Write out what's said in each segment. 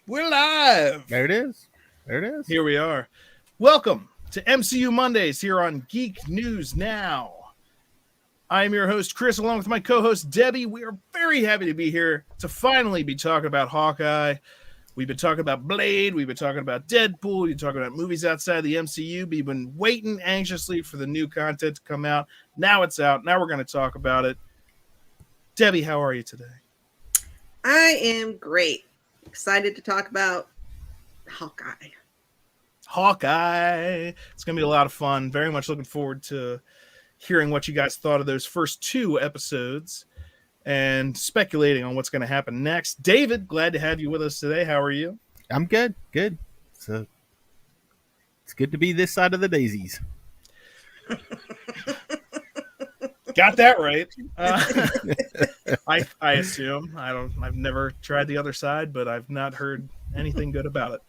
We're live. There it is. There it is. Here we are. Welcome to MCU Mondays here on Geek News Now. I am your host, Chris, along with my co-host, Debbie. We are very happy to be here to finally be talking about Hawkeye. We've been talking about Blade. We've been talking about Deadpool. We've been talking about movies outside the MCU. We've been waiting anxiously for the new content to come out. Now it's out. Now we're going to talk about it. Debbie, how are you today? I am great. Excited to talk about Hawkeye. It's going to be a lot of fun. Very much looking forward to hearing what you guys thought of those first two episodes and speculating on what's going to happen next. David, glad to have you with us today. How are you? I'm good. Good. So it's good to be this side of the daisies. Got that right. I assume. I've never tried the other side, but I've not heard anything good about it.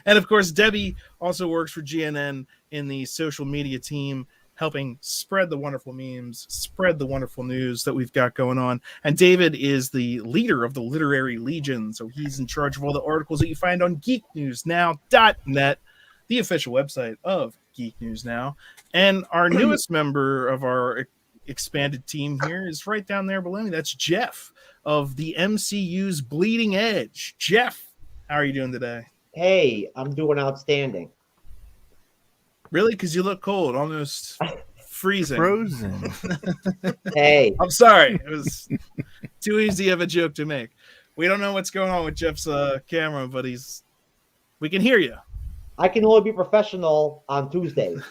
And of course, Debbie also works for GNN in the social media team, helping spread the wonderful memes, spread the wonderful news that we've got going on. And David is the leader of the Literary Legion, so he's in charge of all the articles that you find on geeknewsnow.net, the official website of Geek News Now. And our newest member of our expanded team here is right down there below me. That's Jeff of the MCU's Bleeding Edge. Jeff, how are you doing today? Hey, I'm doing outstanding. Really? Because you look cold, almost freezing. Frozen. Hey. I'm sorry. It was too easy of a joke to make. We don't know what's going on with Jeff's camera, but we can hear you. I can only be professional on Tuesdays.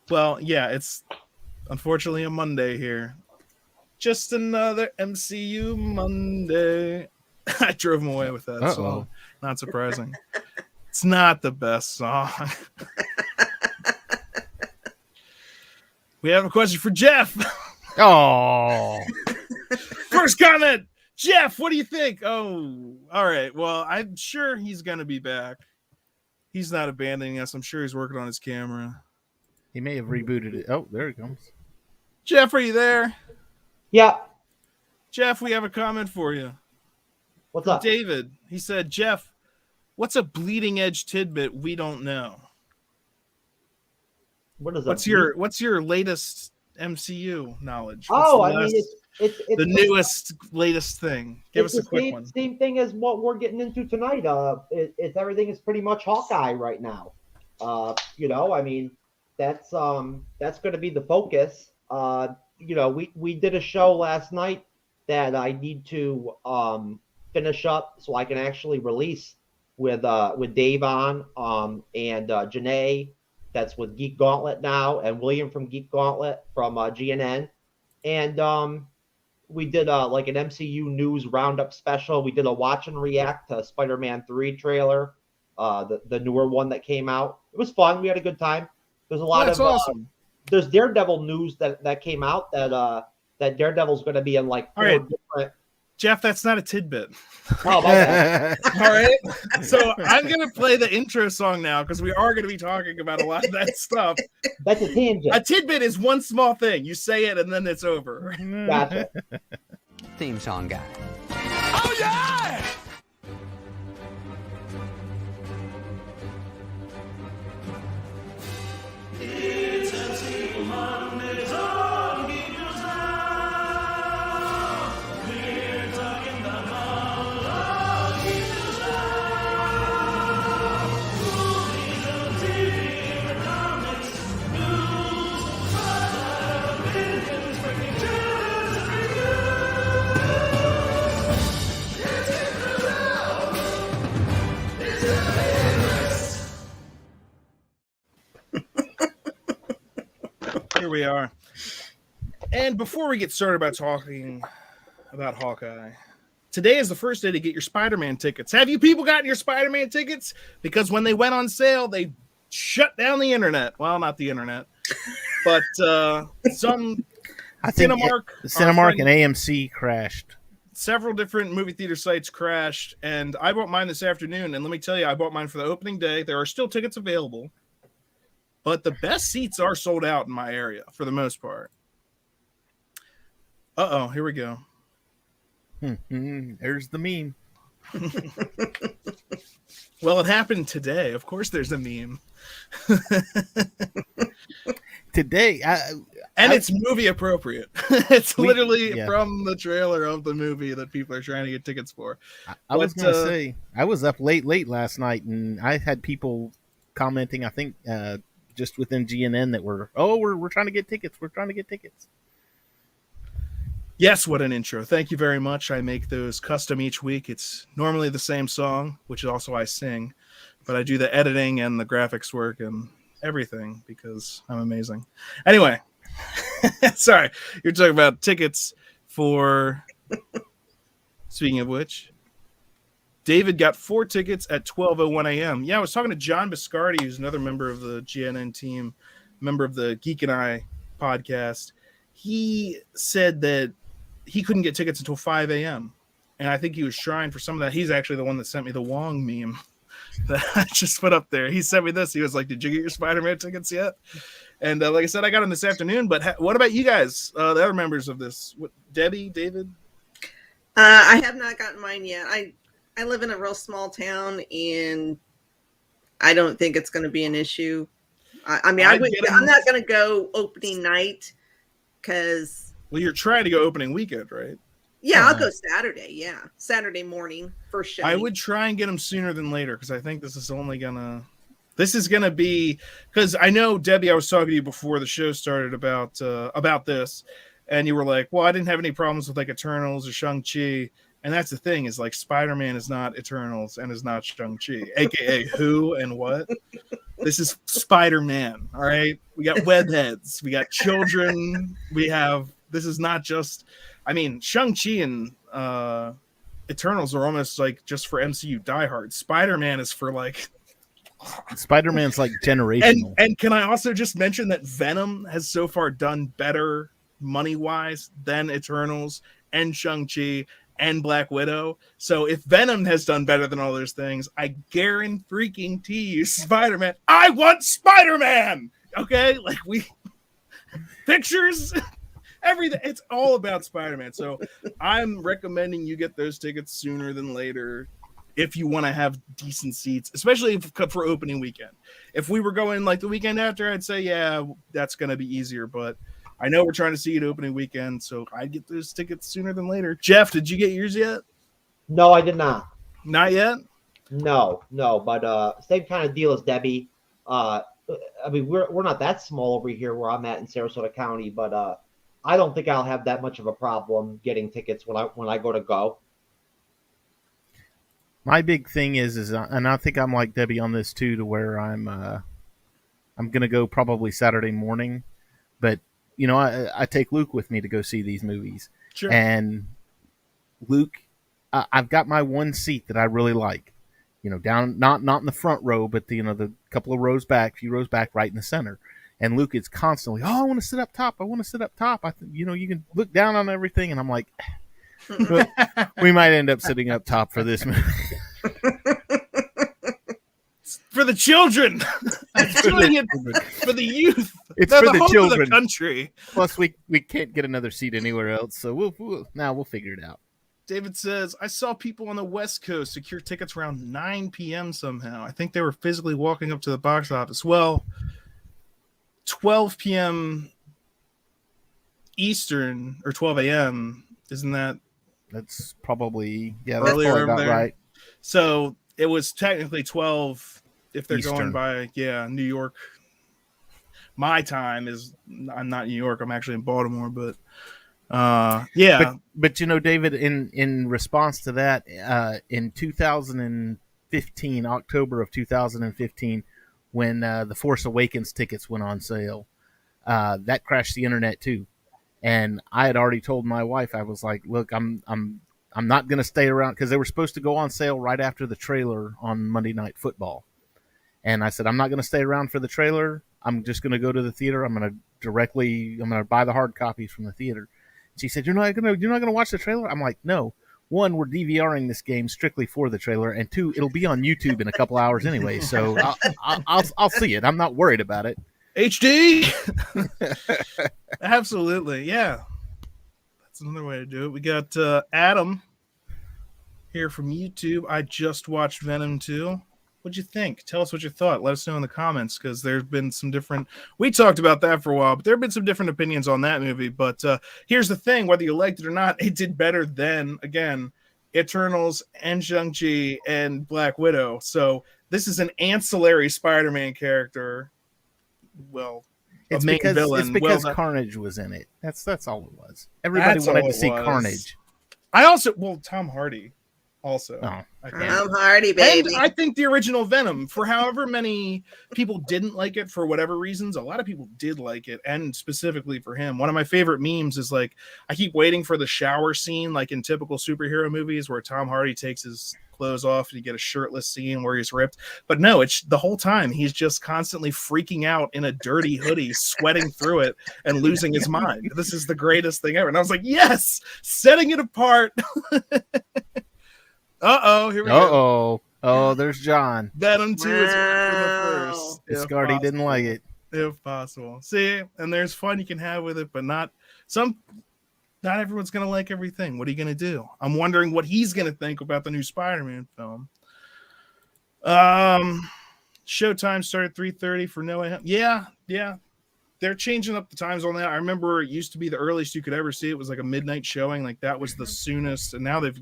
Well, yeah, it's unfortunately a Monday here. Just another MCU Monday. I drove him away with that song. Not surprising. It's not the best song. We have a question for Jeff. Oh. First comment. Jeff, what do you think? Oh, all right. Well, I'm sure he's going to be back. He's not abandoning us. I'm sure he's working on his camera. He may have rebooted it. Oh, there it comes. Jeff, are you there? Yeah. Jeff, we have a comment for you. What's up? David, he said, Jeff, what's a bleeding edge tidbit we don't know? What is What's your latest MCU knowledge? It's the newest, latest thing. Give us a quick one. Same thing as what we're getting into tonight. It's everything is pretty much Hawkeye right now. That's going to be the focus. We did a show last night that I need to finish up so I can actually release with Dave on and Janae, that's with Geek Gauntlet now, and William from Geek Gauntlet from GNN. And we did like an MCU news roundup special. We did a watch and react to Spider-Man 3 trailer, the newer one that came out. It was fun. We had a good time. There's a lot of awesome. There's Daredevil news that came out that Daredevil's going to be in like four different. Jeff, that's not a tidbit. Oh, my bad. All right. So I'm going to play the intro song now because we are going to be talking about a lot of that stuff. That's a tangent. A tidbit is one small thing. You say it and then it's over. Gotcha. Theme song guy. Oh, yeah! Here we are. And before we get started about talking about Hawkeye, today is the first day to get your Spider-Man tickets. Have you people gotten your Spider-Man tickets? Because when they went on sale, they shut down the internet. Well, not the internet, but some I think Cinemark and AMC crashed. Several different movie theater sites crashed, and I bought mine this afternoon. And let me tell you, I bought mine for the opening day. There are still tickets available, but the best seats are sold out in my area for the most part. Uh-oh, here we go. There's the meme. Well, it happened today. Of course, there's a meme. Today, It's movie appropriate. It's literally yeah. from the trailer of the movie that people are trying to get tickets for. I was going to say, I was up late last night, and I had people commenting, I think, just within GNN that we're trying to get tickets. We're trying to get tickets. Yes, what an intro. Thank you very much. I make those custom each week. It's normally the same song, which is also I sing, but I do the editing and the graphics work and everything because I'm amazing. Anyway, sorry, you're talking about tickets for, speaking of which, David got 4 tickets at 12:01 a.m. Yeah, I was talking to John Biscardi, who's another member of the GNN team, member of the Geek and I podcast. He said that he couldn't get tickets until 5 a.m. And I think he was trying for some of that. He's actually the one that sent me the Wong meme that I just put up there. He sent me this. He was like, did you get your Spider-Man tickets yet? And like I said, I got them this afternoon. But what about you guys, the other members of this? Debbie, David? I have not gotten mine yet. I live in a real small town, and I don't think it's going to be an issue. I'm not going to go opening night because... Well, you're trying to go opening weekend, right? Yeah, I'll go Saturday. Yeah, Saturday morning, first show. I would try and get them sooner than later because I think this is gonna be because I know, Debbie, I was talking to you before the show started about this, and you were like, well, I didn't have any problems with like Eternals or Shang-Chi. And that's the thing is like Spider-Man is not Eternals and is not Shang-Chi, aka who and what. This is Spider-Man. All right. We got webheads. We got children. This is not just, I mean, Shang-Chi and Eternals are almost like just for MCU diehards. Spider-Man is for like. Spider-Man's like generational. And can I also just mention that Venom has so far done better money-wise than Eternals and Shang-Chi and Black Widow. So if Venom has done better than all those things, I guarantee you Spider-Man. I want Spider-Man. Okay? Like pictures, everything. It's all about Spider-Man. So I'm recommending you get those tickets sooner than later if you want to have decent seats, especially for opening weekend. If we were going like the weekend after, I'd say, yeah, that's going to be easier. But I know we're trying to see it opening weekend, so I'd get those tickets sooner than later. Jeff, did you get yours yet? No, I did not. Not yet? No. But same kind of deal as Debbie. I mean, we're not that small over here where I'm at in Sarasota County, but I don't think I'll have that much of a problem getting tickets when I go. My big thing is, and I think I'm like Debbie on this too, to where I'm gonna go probably Saturday morning, but you know, I take Luke with me to go see these movies, sure. And Luke, I've got my one seat that I really like, you know, down not in the front row, but the couple of rows back, few rows back, right in the center. And Luke is constantly, oh, I want to sit up top. I want to sit up top. You can look down on everything, and I'm like. But we might end up sitting up top for this movie. For the children. Doing it for the youth. It's for the hope children. Of the country. Plus, we can't get another seat anywhere else, so we'll figure it out. David says, I saw people on the West Coast secure tickets around 9 p.m. somehow. I think they were physically walking up to the box office. Well, 12 p.m. Eastern or 12 a.m. Isn't that? That's probably earlier about right. So it was technically 12 if they're Eastern. going by New York. My time is I'm not in New York. I'm actually in Baltimore, but But you know, David, in response to that, in 2015, October of 2015, when the Force Awakens tickets went on sale, that crashed the internet too. And I had already told my wife, I was like, look, I'm not going to stay around because they were supposed to go on sale right after the trailer on Monday Night Football. And I said, I'm not going to stay around for the trailer. I'm just going to go to the theater. I'm going to buy the hard copies from the theater. She said, you're not going to watch the trailer? I'm like, no. One, we're DVRing this game strictly for the trailer, and two, it'll be on YouTube in a couple hours anyway. So I'll see it. I'm not worried about it. HD. Absolutely, yeah. That's another way to do it. We got Adam here from YouTube. I just watched Venom 2. What'd you think? Tell us what you thought. Let us know in the comments, because there's been some different... We talked about that for a while, but there have been some different opinions on that movie. But here's the thing. Whether you liked it or not, it did better than, again, Eternals and Shang-Chi and Black Widow. So this is an ancillary Spider-Man character. Well, it's main because villain. It's because well, Carnage was in it. That's all it was. Everybody wanted to see Carnage. Tom Hardy also. Oh. Tom Hardy, baby. And I think the original Venom, for however many people didn't like it for whatever reasons, a lot of people did like it, and specifically for him. One of my favorite memes is like, I keep waiting for the shower scene, like in typical superhero movies where Tom Hardy takes his clothes off and you get a shirtless scene where he's ripped. But no, it's the whole time he's just constantly freaking out in a dirty hoodie, sweating through it and losing his mind. This is the greatest thing ever. And I was like, yes, setting it apart. Here we go. Oh, there's John. Venom 2 is Wow. the first. Discardy didn't like it. If possible. See, and there's fun you can have with it, but not everyone's going to like everything. What are you going to do? I'm wondering what he's going to think about the new Spider-Man film. Showtime started 3:30 for No Way Home. Yeah. They're changing up the times on that. I remember it used to be the earliest you could ever see it was like a midnight showing. Like that was the soonest. And now I'm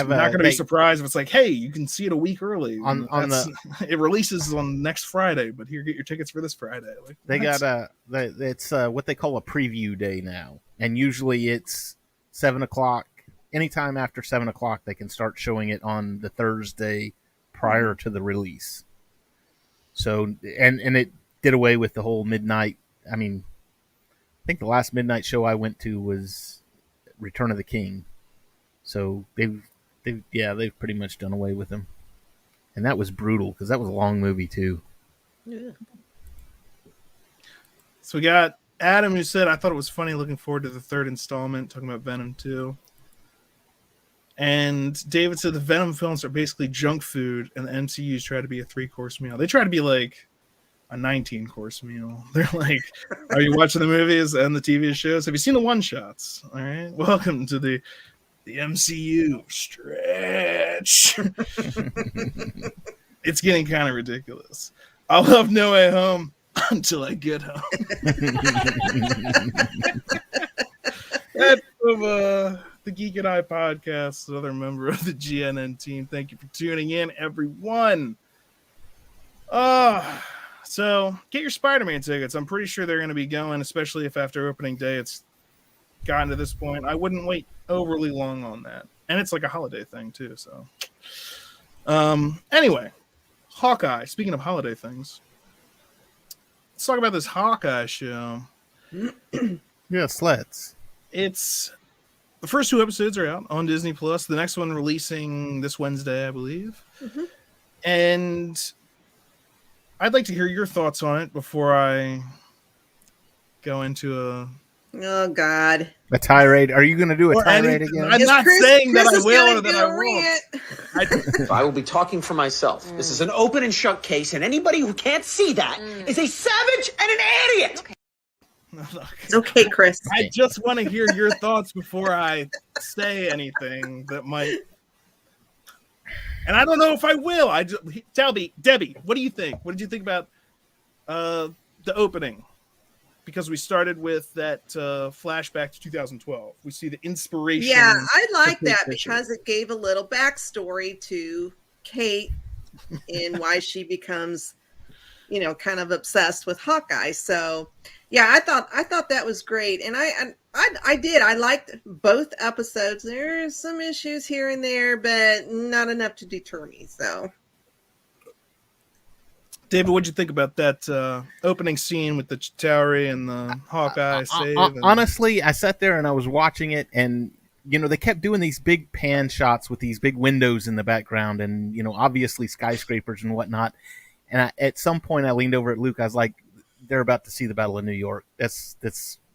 not going to be surprised if it's like, hey, you can see it a week early. It releases on next Friday, but here, get your tickets for this Friday. Like, they got it's what they call a preview day now, and usually it's 7:00. Anytime after 7:00, they can start showing it on the Thursday prior to the release. So, and it did away with the whole midnight. I mean, I think the last midnight show I went to was Return of the King. So they've pretty much done away with them, and that was brutal because that was a long movie too. Yeah. So we got Adam, who said, "I thought it was funny. Looking forward to the third installment." Talking about Venom 2. And David said the Venom films are basically junk food, and the MCU's try to be a 3-course meal. They try to be like a 19-course meal. They're like, "Are you watching the movies and the TV shows? Have you seen the one-shots? All right, welcome to the MCU stretch." It's getting kind of ridiculous. I love No Way Home until I get home. That's from the Geek and I podcast, another member of the GNN team. Thank you for tuning in, everyone. So get your Spider-Man tickets. I'm pretty sure they're going to be going, especially if after opening day it's gotten to this point. I wouldn't wait overly long on that, and it's like a holiday thing too. So anyway, Hawkeye, speaking of holiday things, let's talk about this Hawkeye show. Yes, let's. It's the first 2 episodes are out on Disney Plus, the next one releasing this Wednesday, I believe. And I'd like to hear your thoughts on it before I go into Oh God! A tirade? Are you going to do a tirade again? I'm not saying that I will or that I won't. I will be talking for myself. This is an open and shut case, and anybody who can't see that is a savage and an idiot. Okay. It's okay, Chris. I just want to hear your thoughts before I say anything that might. And I don't know if I will. Tell me, Debbie, what do you think? What did you think about the opening? Because we started with that flashback to 2012. We see the inspiration. Yeah, I like that because it gave a little backstory to Kate and why she becomes, kind of obsessed with Hawkeye. So, yeah, I thought that was great, and I did. I liked both episodes. There are some issues here and there, but not enough to deter me. So. David, what'd you think about that opening scene with the Chitauri and the Hawkeye save? Honestly, I sat there and I was watching it, and they kept doing these big pan shots with these big windows in the background, and obviously skyscrapers and whatnot. And at some point, I leaned over at Luke. I was like, "They're about to see the Battle of New York. It's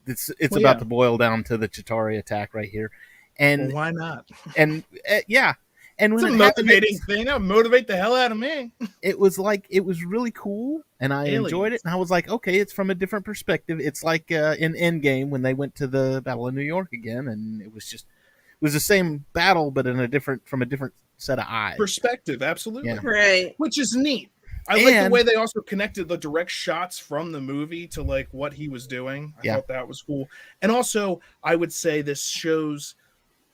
about to boil down to the Chitauri attack right here." And why not? And yeah. And when it's a motivating thing. That would motivate the hell out of me. It was really cool, and I enjoyed it. And I was like, okay, it's from a different perspective. It's like in Endgame when they went to the Battle of New York again, and it was just was the same battle, but from a different set of eyes. Perspective, absolutely. Yeah. Right. Which is neat. I like the way they also connected the direct shots from the movie to like what he was doing. I thought that was cool. And also, I would say this shows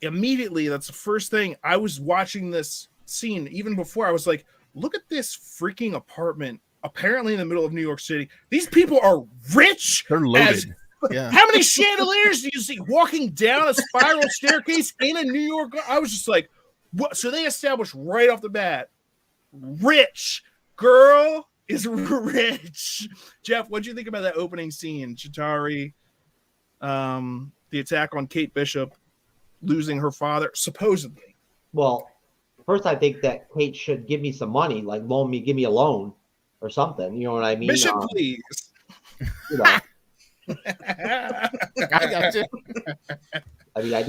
immediately, that's the first thing I was watching this scene even before. I was like, look at this freaking apartment, apparently in the middle of New York City. These people are rich. They're loaded. How many chandeliers do you see walking down a spiral staircase in a New York? I was just like, what? So they established right off the bat, rich girl is rich. Jeff, what do you think about that opening scene? Chitauri, the attack on Kate Bishop, losing her father, supposedly. Well, first I think that Kate should give me some money, like give me a loan or something. You know what I mean? Bishop, please. You know. I got you. I mean, I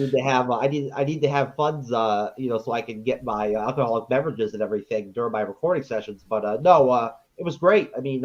need to have funds, so I can get my alcoholic beverages and everything during my recording sessions. But no, it was great. I mean,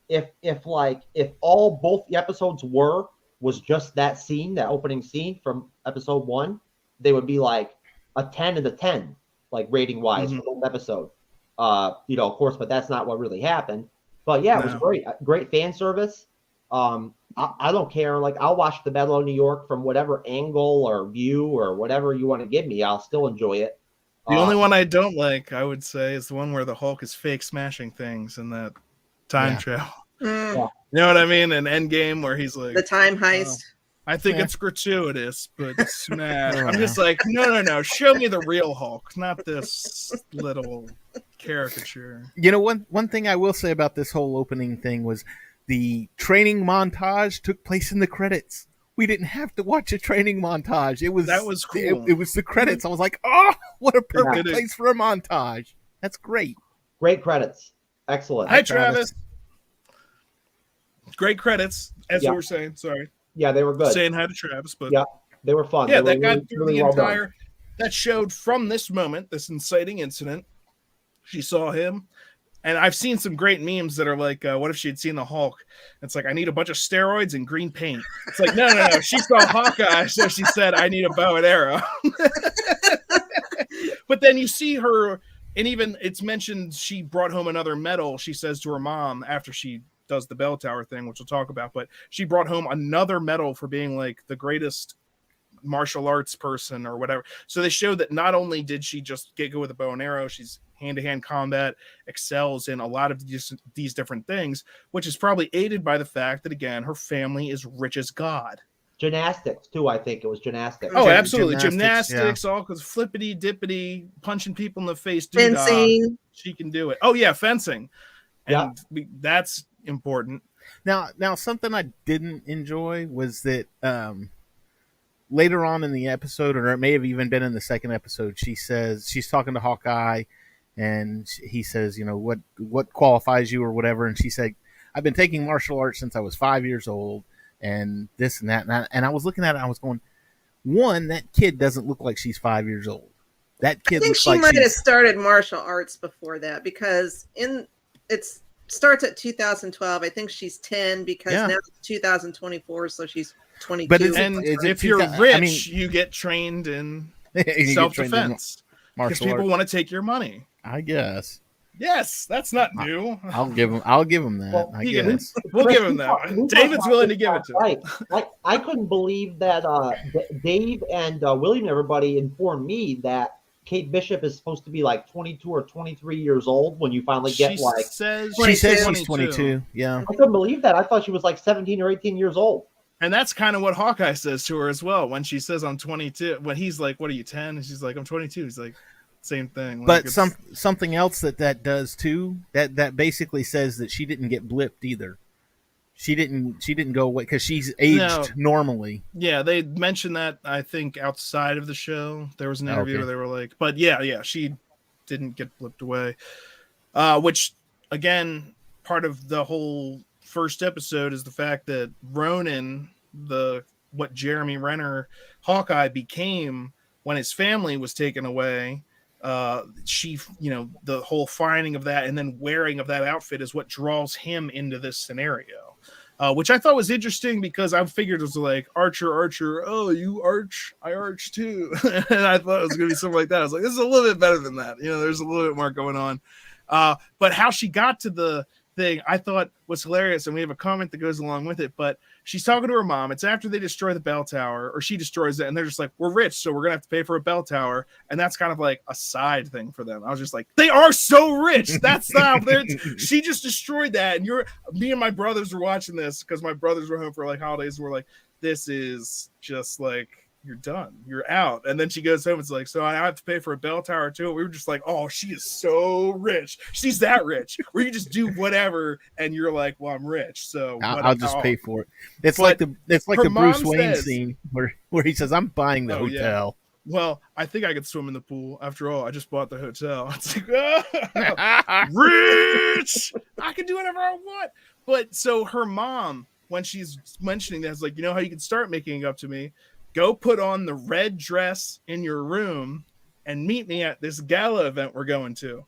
if both the episodes was just that scene, that opening scene from episode 1, they would be like a 10 and a 10, like rating wise for both episode. Of course, but that's not what really happened. But yeah, it was great. Great fan service. I don't care. Like, I'll watch the Battle of New York from whatever angle or view or whatever you want to give me. I'll still enjoy it. The only one I don't like, I would say, is the one where the Hulk is fake smashing things in that time travel. Mm. You know what I mean? An Endgame where he's like, the time heist. I think it's gratuitous, but smash. I'm just like, no. Show me the real Hulk, not this little caricature. One thing I will say about this whole opening thing was the training montage took place in the credits. We didn't have to watch a training montage. That was cool. It was the credits. I was like, oh, what a perfect place for a montage. That's great. Great credits. Excellent. Hi, Travis. Great credits, as you were saying. Sorry. Yeah, they were good. Saying hi to Travis, but yeah, they were fun. Yeah, they that got through the entire. That showed from this moment, this inciting incident. She saw him. And I've seen some great memes that are like, what if she had seen the Hulk? It's like, I need a bunch of steroids and green paint. It's like, no. She saw Hawkeye, so she said, I need a bow and arrow. But then you see her, and even it's mentioned she brought home another medal, she says to her mom after she does the bell tower thing, which we'll talk about. But she brought home another medal for being like the greatest martial arts person or whatever. So they showed that not only did she just go with a bow and arrow, she's hand-to-hand combat, excels in a lot of these different things, which is probably aided by the fact that, again, her family is rich as God. Gymnastics, too, I think. It was gymnastics. Oh, absolutely. Gymnastics, all because flippity-dippity, punching people in the face. Fencing. She can do it. Oh, yeah, fencing. And that's important. Now, something I didn't enjoy was that later on in the episode, or it may have even been in the second episode, she says, she's talking to Hawkeye, and he says, what qualifies you or whatever. And she said, I've been taking martial arts since I was 5 years old, and this and that. And I was looking at it, and I was going, one, that kid doesn't look like she's 5 years old. That kid looks like she might have started martial arts before that, because it starts at 2012. I think she's 10 because now it's 2024, so she's 22. But if you're rich, you get trained in self-defense because people want to take your money. I guess. Yes, that's not new. I'll give him that. Well, I guess we'll give him that. David's willing to give it to him. Right. I couldn't believe that Dave and William and everybody informed me that Kate Bishop is supposed to be like 22 or 23 years old when you finally get she says she's 22. Yeah. I couldn't believe that. I thought she was like 17 or 18 years old. And that's kind of what Hawkeye says to her as well. When she says I'm 22, when he's like, what are you, 10? And she's like, I'm 22. He's like, same thing. But something else that does too, that basically says that she didn't get blipped either. She didn't go away because she's aged normally. Yeah, they mentioned that, I think, outside of the show. There was an interview where they were like, but yeah, she didn't get blipped away. Which, again, part of the whole first episode is the fact that Ronan, what Jeremy Renner, Hawkeye became when his family was taken away. The whole finding of that and then wearing of that outfit is what draws him into this scenario. which I thought was interesting because I figured it was like Archer. Oh, you arch, I arch too, and I thought it was gonna be something like that. I was like, this is a little bit better than that. There's a little bit more going on. But how she got to the thing I thought was hilarious, and we have a comment that goes along with it. But she's talking to her mom. It's after they destroy the bell tower, or she destroys it, and they're just like, we're rich, so we're gonna have to pay for a bell tower. And that's kind of like a side thing for them. I was just like, they are so rich. That's not she just destroyed that. And me and my brothers were watching this because my brothers were home for like holidays, and we're like, this is just like, you're done, you're out. And then she goes home, it's like, so I have to pay for a bell tower too. We were just like, oh, she is so rich. She's that rich where you just do whatever and you're like, well, I'm rich, so I'll just pay for it. It's like the Bruce Wayne scene where he says, I'm buying the hotel. Yeah. Well, I think I could swim in the pool. After all, I just bought the hotel. It's like, rich, I can do whatever I want. But so her mom, when she's mentioning that, is like, how you can start making it up to me? Go put on the red dress in your room and meet me at this gala event we're going to.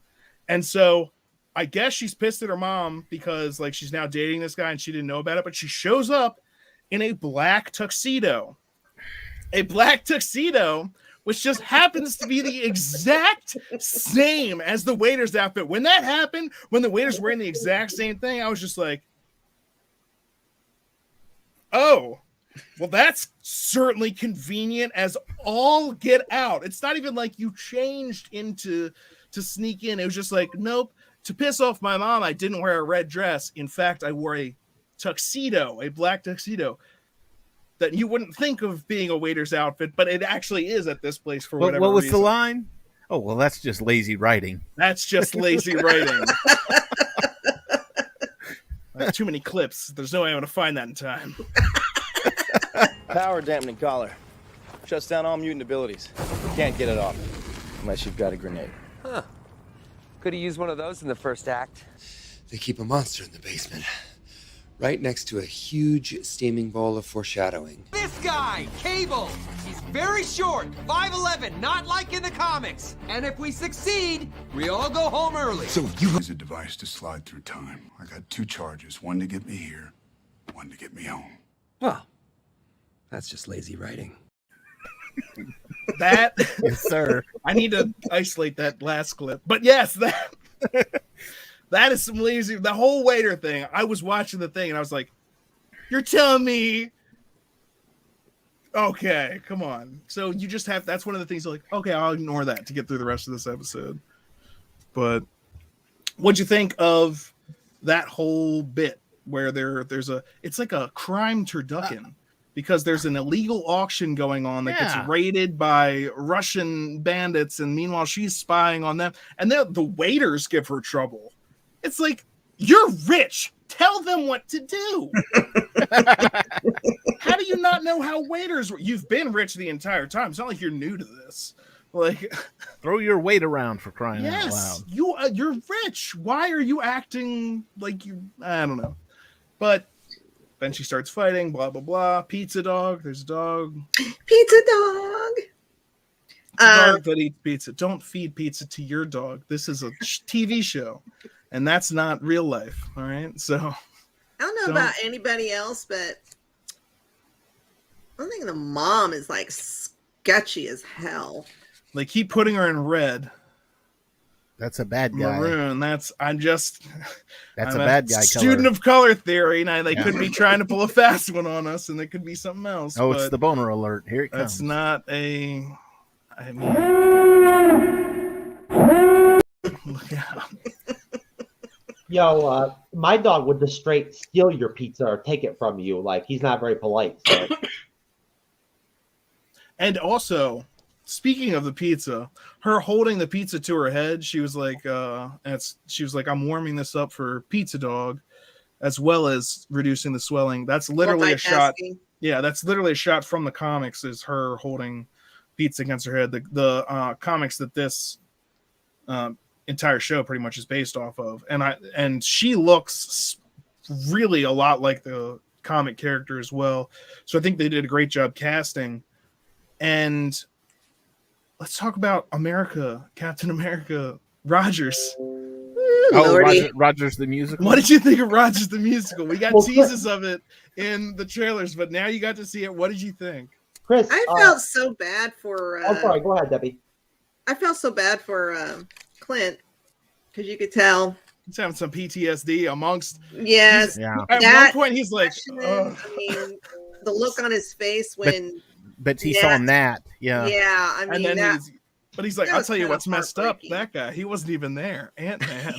And so I guess she's pissed at her mom because like she's now dating this guy and she didn't know about it, but she shows up in a black tuxedo. A black tuxedo, which just happens to be the exact same as the waiter's outfit. When that happened, when the waiter's wearing the exact same thing, I was just like, oh, well, that's certainly convenient as all get out. It's not even like you changed to sneak in. It was just like, nope, to piss off my mom, I didn't wear a red dress. In fact, I wore a tuxedo, a black tuxedo that you wouldn't think of being a waiter's outfit, but it actually is at this place for whatever reason. What was the line? Oh, well, that's just lazy writing. That's just lazy writing. I have too many clips. There's no way I'm going to find that in time. Power dampening collar. Shuts down all mutant abilities. Can't get it off unless you've got a grenade. Huh. Could have used one of those in the first act. They keep a monster in the basement, right next to a huge steaming bowl of foreshadowing. This guy, Cable, he's very short, 5'11", not like in the comics. And if we succeed, we all go home early. So you use a device to slide through time. I got 2 charges, one to get me here, one to get me home. Well, that's just lazy writing. That, yes, sir. I need to isolate that last clip. But yes, that is some lazy. The whole waiter thing. I was watching the thing and I was like, "You're telling me?" Okay, come on. So you just have. That's one of the things. Like, okay, I'll ignore that to get through the rest of this episode. But what'd you think of that whole bit where there's a? It's like a crime turducken. Because there's an illegal auction going on that gets raided by Russian bandits, and meanwhile she's spying on them, and the waiters give her trouble. It's like, you're rich. Tell them what to do. How do you not know how waiters work? You've been rich the entire time. It's not like you're new to this. Like, throw your weight around, for crying out loud. You're rich. Why are you acting like you? I don't know, but. Then she starts fighting, blah, blah, blah. Pizza dog. There's a dog. Pizza dog. It's a dog that eats pizza. Don't feed pizza to your dog. This is a TV show, and that's not real life. All right. So I don't know about anybody else, but I think the mom is like sketchy as hell. They keep putting her in red. That's a bad guy. Maroon. That's I'm a bad guy. Student of color theory. Now they could be trying to pull a fast one on us, and it could be something else. Oh, it's the boner alert. Here it comes. That's not a. I mean, look out. Yo, my dog would just straight steal your pizza or take it from you. Like, he's not very polite. So. And also, speaking of the pizza, her holding the pizza to her head, she was like, I'm warming this up for Pizza Dog, as well as reducing the swelling. That's literally a shot. Yeah, that's literally a shot from the comics, is her holding pizza against her head. The comics that this entire show pretty much is based off of. And she looks really a lot like the comic character as well. So I think they did a great job casting. And let's talk about Captain America Rogers. Lordy. Rogers the Musical. What did you think of Rogers the Musical? We got Well, teases of it in the trailers, but now you got to see it. What did you think? Chris, I felt so bad for. I'm sorry. Go ahead, Debbie. I felt so bad for Clint because you could tell He's having some PTSD amongst. Yes. Yeah. At one point, he's like, I mean, the look on his face when. But he saw Nat. Yeah. Yeah. I mean, and then he's like, I'll tell you what's messed up. That guy, he wasn't even there. Ant-Man.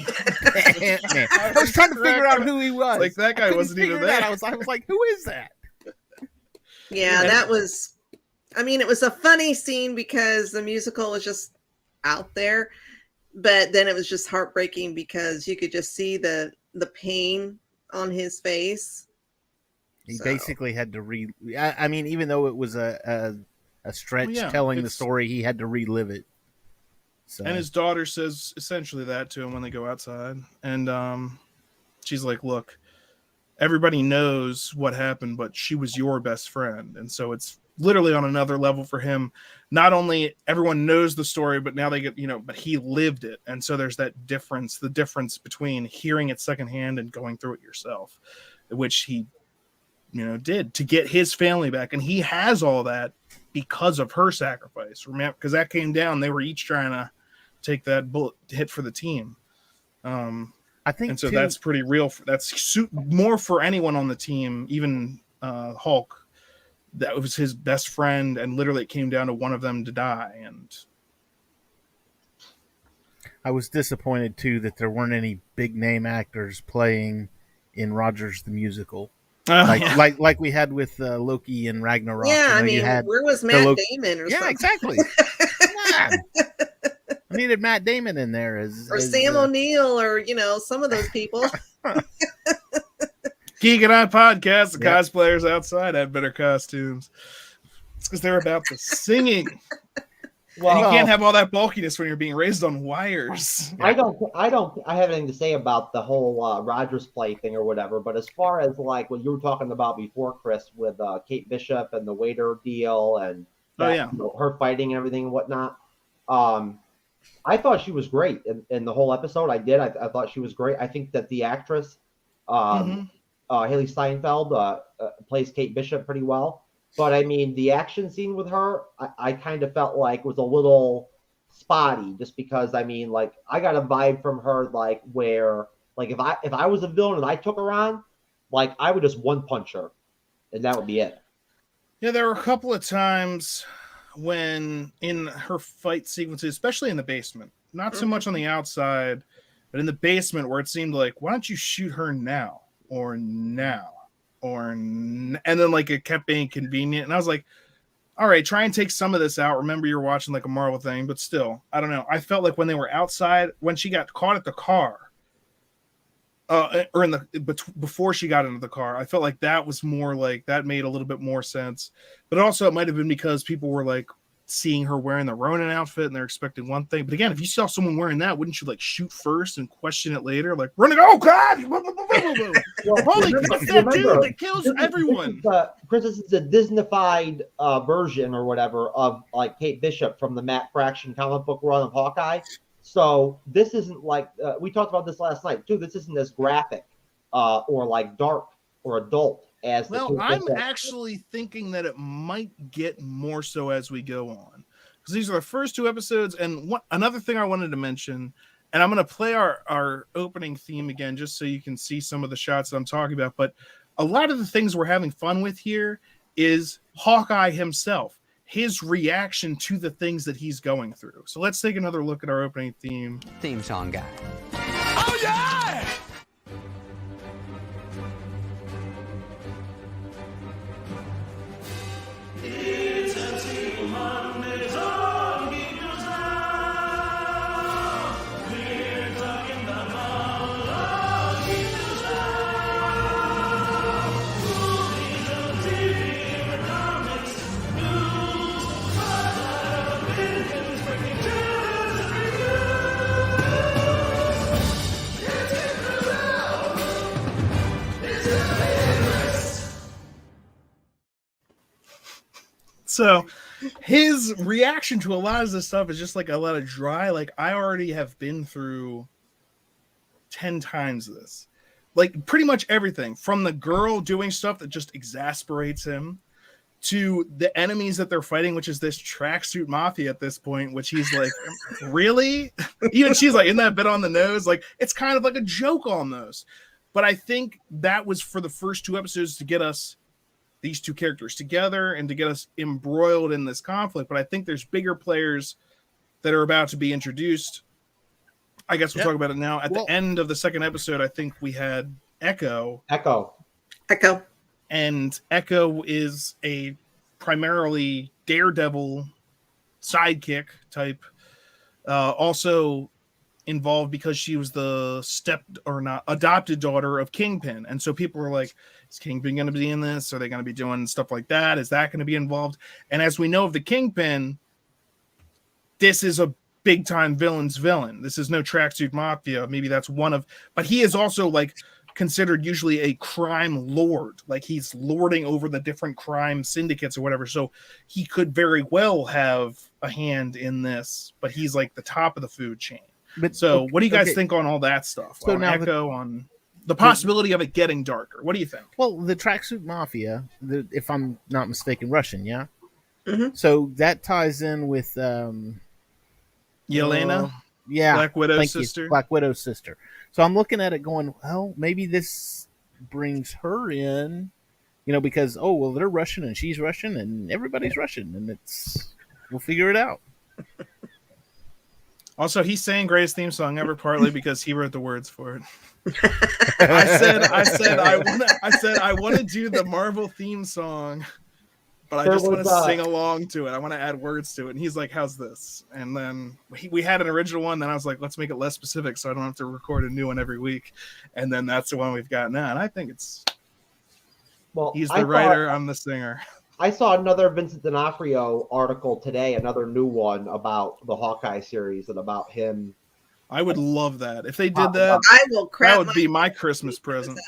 Ant-Man. I was trying to figure out who he was. Like, that guy wasn't even there. I was like, who is that? Yeah, that was. I mean, it was a funny scene because the musical was just out there, but then it was just heartbreaking because you could just see the pain on his face. He basically had to I mean, even though it was a stretch telling the story, he had to relive it. So. And his daughter says essentially that to him when they go outside, and she's like, "Look, everybody knows what happened, but she was your best friend," and so it's literally on another level for him. Not only everyone knows the story, but now they get, but he lived it. And so there's that difference, the difference between hearing it secondhand and going through it yourself, which he, did to get his family back. And he has all that because of her sacrifice. Remember, because that came down, they were each trying to take that bullet hit for the team. I think, and so that's pretty real. That's more for anyone on the team, even Hulk. That was his best friend, and literally it came down to one of them to die. And I was disappointed too that there weren't any big name actors playing in Rogers the Musical, like we had with Loki and Ragnarok. Yeah, I mean, where was Matt Damon or something? Yeah, exactly. I needed Matt Damon in there as Sam O'Neill, or some of those people. Geek and I podcast, the cosplayers outside had better costumes. It's because they're about the singing. Well, and you can't have all that bulkiness when you're being raised on wires. I have anything to say about the whole Rogers play thing or whatever. But as far as like what you were talking about before, Chris, with Kate Bishop and the waiter deal and her fighting and everything and whatnot, I thought she was great in the whole episode. I did. I thought she was great. I think that the actress, Haley Steinfeld, plays Kate Bishop pretty well. But I mean, the action scene with her, I kind of felt like was a little spotty, just because I mean, like I got a vibe from her, like where, like if I was a villain and I took her on, like I would just one punch her, and that would be it. Yeah, there were a couple of times when in her fight sequences, especially in the basement, not so much on the outside, but in the basement, where it seemed like, why don't you shoot her now or now? And then like it kept being convenient, and I was like, all right, try and take some of this out. Remember, you're watching like a Marvel thing, but still, I don't know. I felt like when they were outside, when she got caught at the car, or before she got into the car, I felt like that was more like that made a little bit more sense. But also, it might have been because people were like seeing her wearing the Ronin outfit and they're expecting one thing. But again, if you saw someone wearing that, wouldn't you like shoot first and question it later? Like, running, oh God! Holy, what's that dude that kills everyone? Chris, this is a Disney-fied version or whatever of like Kate Bishop from the Matt Fraction comic book run of Hawkeye. So this isn't like we talked about this last night too. This isn't as graphic or like dark or adult. I'm actually thinking that it might get more so as we go on, because these are the first two episodes. And another thing I wanted to mention, and I'm going to play our opening theme again just so you can see some of the shots that I'm talking about. But a lot of the things we're having fun with here is Hawkeye himself, his reaction to the things that he's going through. So let's take another look at our opening theme. Theme song guy. Oh, yeah! So his reaction to a lot of this stuff is just like a lot of dry, like I already have been through 10 times this. Like pretty much everything from the girl doing stuff that just exasperates him to the enemies that they're fighting, which is this tracksuit mafia at this point, which he's like, really? Even she's like, isn't that a bit on the nose? Like, it's kind of like a joke almost. But I think that was for the first 2 episodes to get us these 2 characters together and to get us embroiled in this conflict. But I think there's bigger players that are about to be introduced. I guess we'll talk about it now. At the end of the 2nd episode, I think we had Echo. And Echo is a primarily Daredevil sidekick type. Also involved because she was the adopted daughter of Kingpin. And so people were like, is Kingpin going to be in this? Are they going to be doing stuff like that? Is that going to be involved? And as we know of the Kingpin, this is a big time villain's villain. This is no tracksuit mafia. Maybe that's one of, but he is also like considered usually a crime lord. Like he's lording over the different crime syndicates or whatever. So he could very well have a hand in this, but he's like the top of the food chain. But so what do you guys think on all that stuff? So on now Echo, on the possibility of it getting darker. What do you think? Well, the tracksuit mafia, if I'm not mistaken, Russian, yeah? Mm-hmm. So that ties in with Yelena, Black Widow's sister. Black Widow's sister. So I'm looking at it going, well, maybe this brings her in, because they're Russian and she's Russian and everybody's Russian, and we'll figure it out. Also, he's saying greatest theme song ever, partly because he wrote the words for it. I said I want to do the Marvel theme song, but I just want to sing along to it. I want to add words to it. And he's like, how's this? And then we had an original one. Then I was like, let's make it less specific so I don't have to record a new one every week. And then that's the one we've got now. And I think he's the writer, I'm the singer. I saw another Vincent D'Onofrio article today, another new one about the Hawkeye series and about him. I would love that. If they did that, that would be my Christmas present.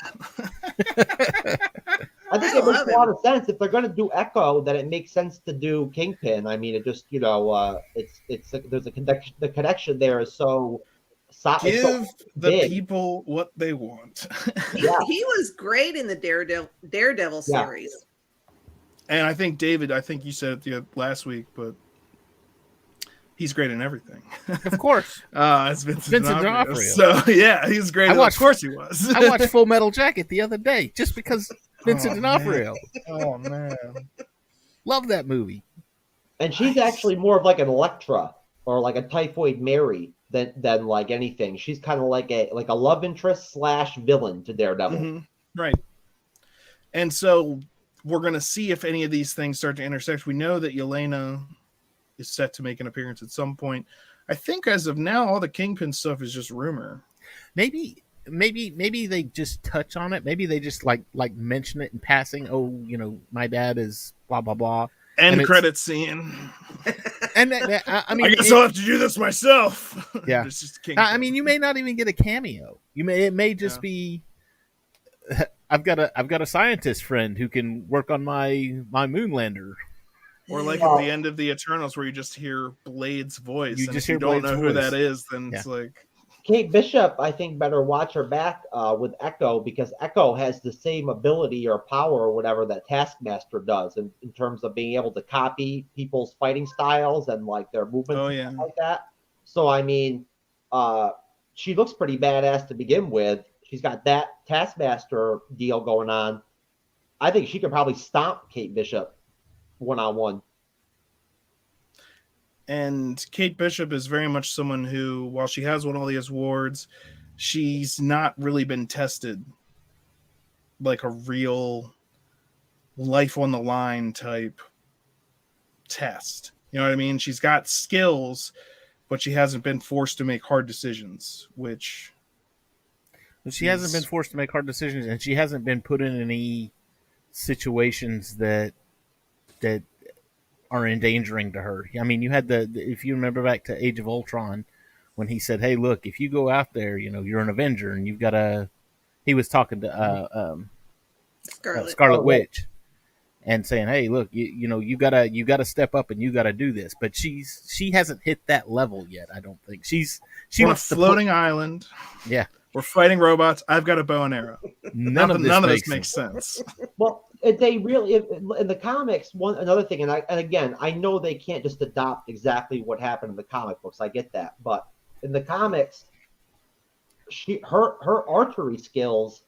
I think it makes a lot of sense. If they're going to do Echo, then it makes sense to do Kingpin. I mean, it just, there's the connection there is so give the people what they want. He was great in the Daredevil series. Yeah. And I think, David, you said it last week, but he's great in everything. Of course. It's Vincent D'Onofrio. So, yeah, he's great. Of course he was. I watched Full Metal Jacket the other day just because Vincent D'Onofrio. Oh, man. Love that movie. And she's actually more of like an Elektra or like a Typhoid Mary than like anything. She's kind of like a love interest / villain to Daredevil. Mm-hmm. Right. And so we're going to see if any of these things start to intersect. We know that Yelena is set to make an appearance at some point. I think as of now, all the Kingpin stuff is just rumor. Maybe they just touch on it. Maybe they just like mention it in passing. Oh, my dad is blah blah blah. End credit scene. And I mean, I guess I'll have to do this myself. Yeah. I mean, you may not even get a cameo. It may just be. I've got a scientist friend who can work on my moonlander. Or like at the end of the Eternals, where you just hear Blade's voice. If you don't know who that is, then it's like Kate Bishop. I think better watch her back with Echo, because Echo has the same ability or power or whatever that Taskmaster does in terms of being able to copy people's fighting styles and like their movements and stuff like that. So I mean, she looks pretty badass to begin with. She's got that Taskmaster deal going on. I think she could probably stomp Kate Bishop one-on-one. And Kate Bishop is very much someone who, while she has won all these awards, she's not really been tested like a real life on the line type test. You know what I mean? She's got skills, but she hasn't been forced to make hard decisions, which... She hasn't been forced to make hard decisions, and she hasn't been put in any situations that are endangering to her. I mean, you had if you remember back to Age of Ultron, when he said, "Hey, look, if you go out there, you're an Avenger, and you've got to." He was talking to Scarlet Witch, and saying, "Hey, look, you gotta step up and you gotta do this." But she hasn't hit that level yet. I don't think she wants a floating island. Yeah. We're fighting robots. I've got a bow and arrow. None of this makes sense. Well, they really in the comics. Another thing, and again, I know they can't just adopt exactly what happened in the comic books. I get that, but in the comics, her archery skills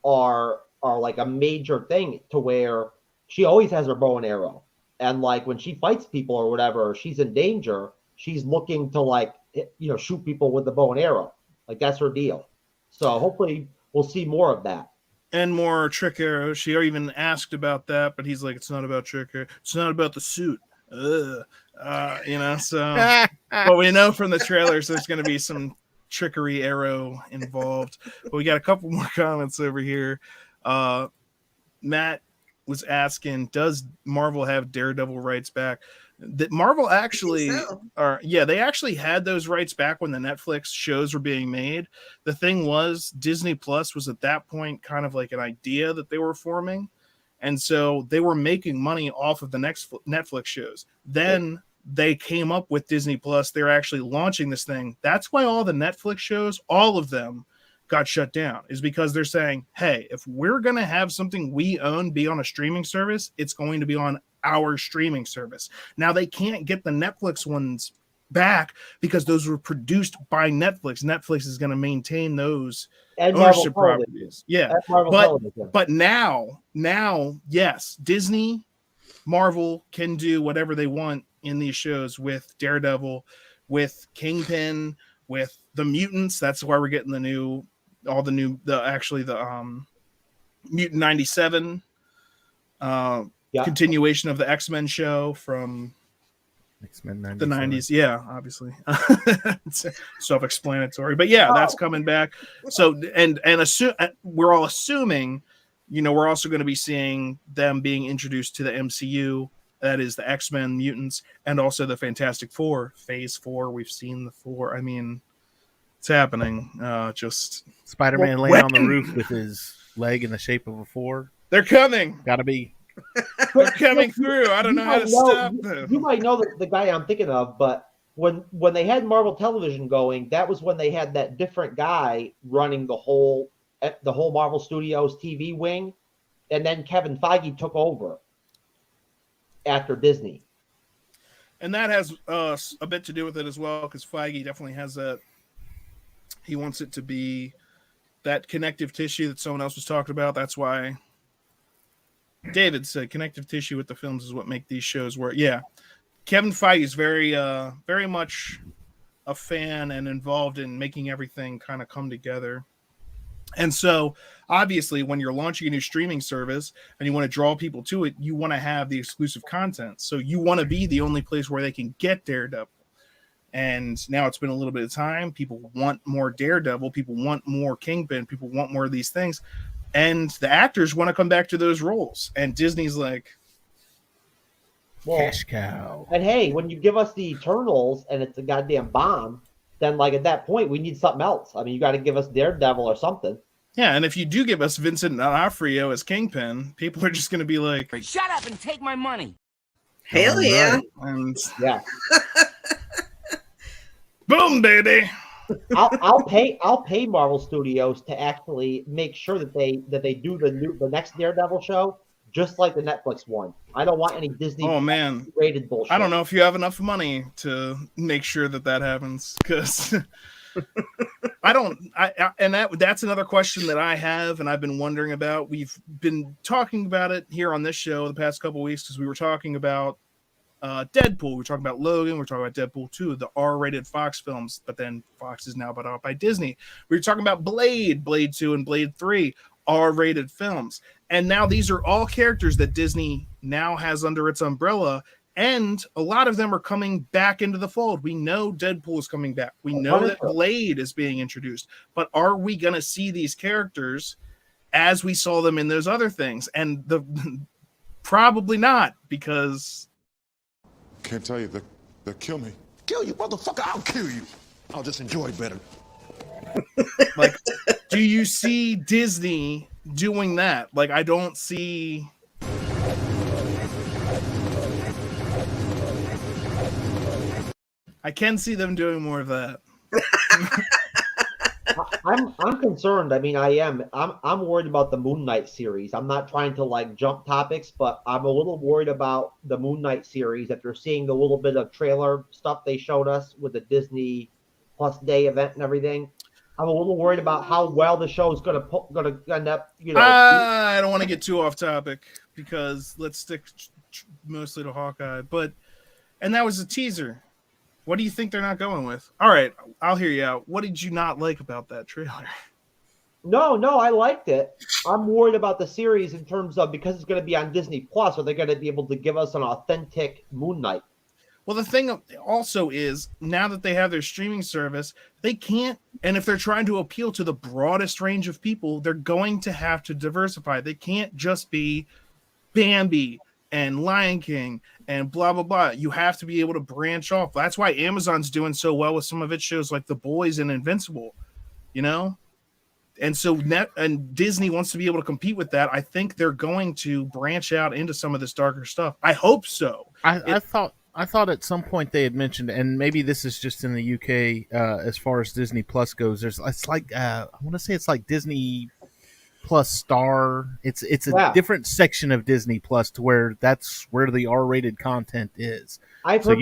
are like a major thing to where she always has her bow and arrow, and like when she fights people or whatever, she's in danger. She's looking to like shoot people with the bow and arrow. Like that's her deal. So hopefully we'll see more of that. And more trick arrows. She even asked about that, but he's like, it's not about trick arrow. It's not about the suit. So but we know from the trailers there's going to be some trickery arrow involved. But we got a couple more comments over here. Matt was asking, does Marvel have Daredevil rights back? That Marvel actually they actually had those rights back when the Netflix shows were being made. The thing was, Disney Plus was at that point kind of like an idea that they were forming, and so they were making money off of the next Netflix shows. Then they came up with Disney Plus. They're actually launching this thing. That's why all the Netflix shows, all of them, got shut down, is because they're saying, hey, if we're going to have something we own be on a streaming service, it's going to be on our streaming service. Now they can't get the Netflix ones back because those were produced by Netflix. Netflix is going to maintain those ownership properties. Yeah. But now, yes, Disney, Marvel can do whatever they want in these shows with Daredevil, with Kingpin, with the mutants. That's why we're getting the Mutant 97 continuation of the X-Men show from X-Men the 90s. Yeah, obviously. It's self-explanatory. But yeah, that's coming back. So we're all assuming, we're also going to be seeing them being introduced to the MCU. That is the X-Men, mutants, and also the Fantastic Four. Phase 4, we've seen the 4. I mean, it's happening. Just Spider-Man laying on the roof with his leg in the shape of a 4. They're coming. Gotta be. They're coming through. I don't know how to stop them. You might know the guy I'm thinking of, but when they had Marvel Television going, that was when they had that different guy running the whole Marvel Studios TV wing, and then Kevin Feige took over after Disney. And that has a bit to do with it as well, because Feige definitely has that. He wants it to be that connective tissue that someone else was talking about. That's why David said connective tissue with the films is what make these shows work. Yeah. Kevin Feige is very, very much a fan and involved in making everything kind of come together. And so, obviously, when you're launching a new streaming service and you want to draw people to it, you want to have the exclusive content. So you want to be the only place where they can get Daredevil. And now it's been a little bit of time. People want more Daredevil. People want more Kingpin. People want more of these things. And the actors want to come back to those roles. And Disney's like, cash cow. And hey, when you give us the Eternals and it's a goddamn bomb, then like at that point we need something else. I mean, you got to give us Daredevil or something. Yeah, and if you do give us Vincent D'Onofrio as Kingpin, people are just going to be like, shut up and take my money. Hell yeah. Right. And yeah. Boom, baby. I'll pay Marvel Studios to actually make sure that they do the next Daredevil show just like the Netflix one. I don't want any Disney rated bullshit. I don't know if you have enough money to make sure that happens, because that's another question that I have and I've been wondering about. We've been talking about it here on this show the past couple of weeks because we were talking about Deadpool. We were talking about Logan. We were talking about Deadpool 2, the R-rated Fox films, but then Fox is now bought out by Disney. We were talking about Blade 2, and Blade 3, R-rated films. And now these are all characters that Disney now has under its umbrella, and a lot of them are coming back into the fold. We know Deadpool is coming back. We know that Blade is being introduced. But are we going to see these characters as we saw them in those other things? And probably not, because... Can't tell you. They'll kill me. Kill you, motherfucker. I'll kill you. I'll just enjoy it better. Like, do you see Disney doing that? Like, I don't see... I can see them doing more of that. I'm concerned. I mean, I am. I'm worried about the Moon Knight series. I'm not trying to like jump topics, but I'm a little worried about the Moon Knight series. After seeing the little bit of trailer stuff they showed us with the Disney Plus Day event and everything, I'm a little worried about how well the show is gonna end up. You know, I don't want to get too off topic because let's stick mostly to Hawkeye. And that was a teaser. What do you think they're not going with? All right, I'll hear you out. What did you not like about that trailer? No, I liked it. I'm worried about the series in terms of because it's going to be on Disney Plus. Are they going to be able to give us an authentic Moon Knight? Well, the thing also is now that they have their streaming service, they can't. And if they're trying to appeal to the broadest range of people, they're going to have to diversify. They can't just be Bambi and Lion King and blah, blah, blah. You have to be able to branch off. That's why Amazon's doing so well with some of its shows like The Boys and Invincible, you know? And so and Disney wants to be able to compete with that. I think they're going to branch out into some of this darker stuff. I hope so. I thought at some point they had mentioned, and maybe this is just in the UK as far as Disney Plus goes. It's like I want to say it's like Disney Plus Star. It's a different section of Disney Plus to where that's where the R-rated content is. I've heard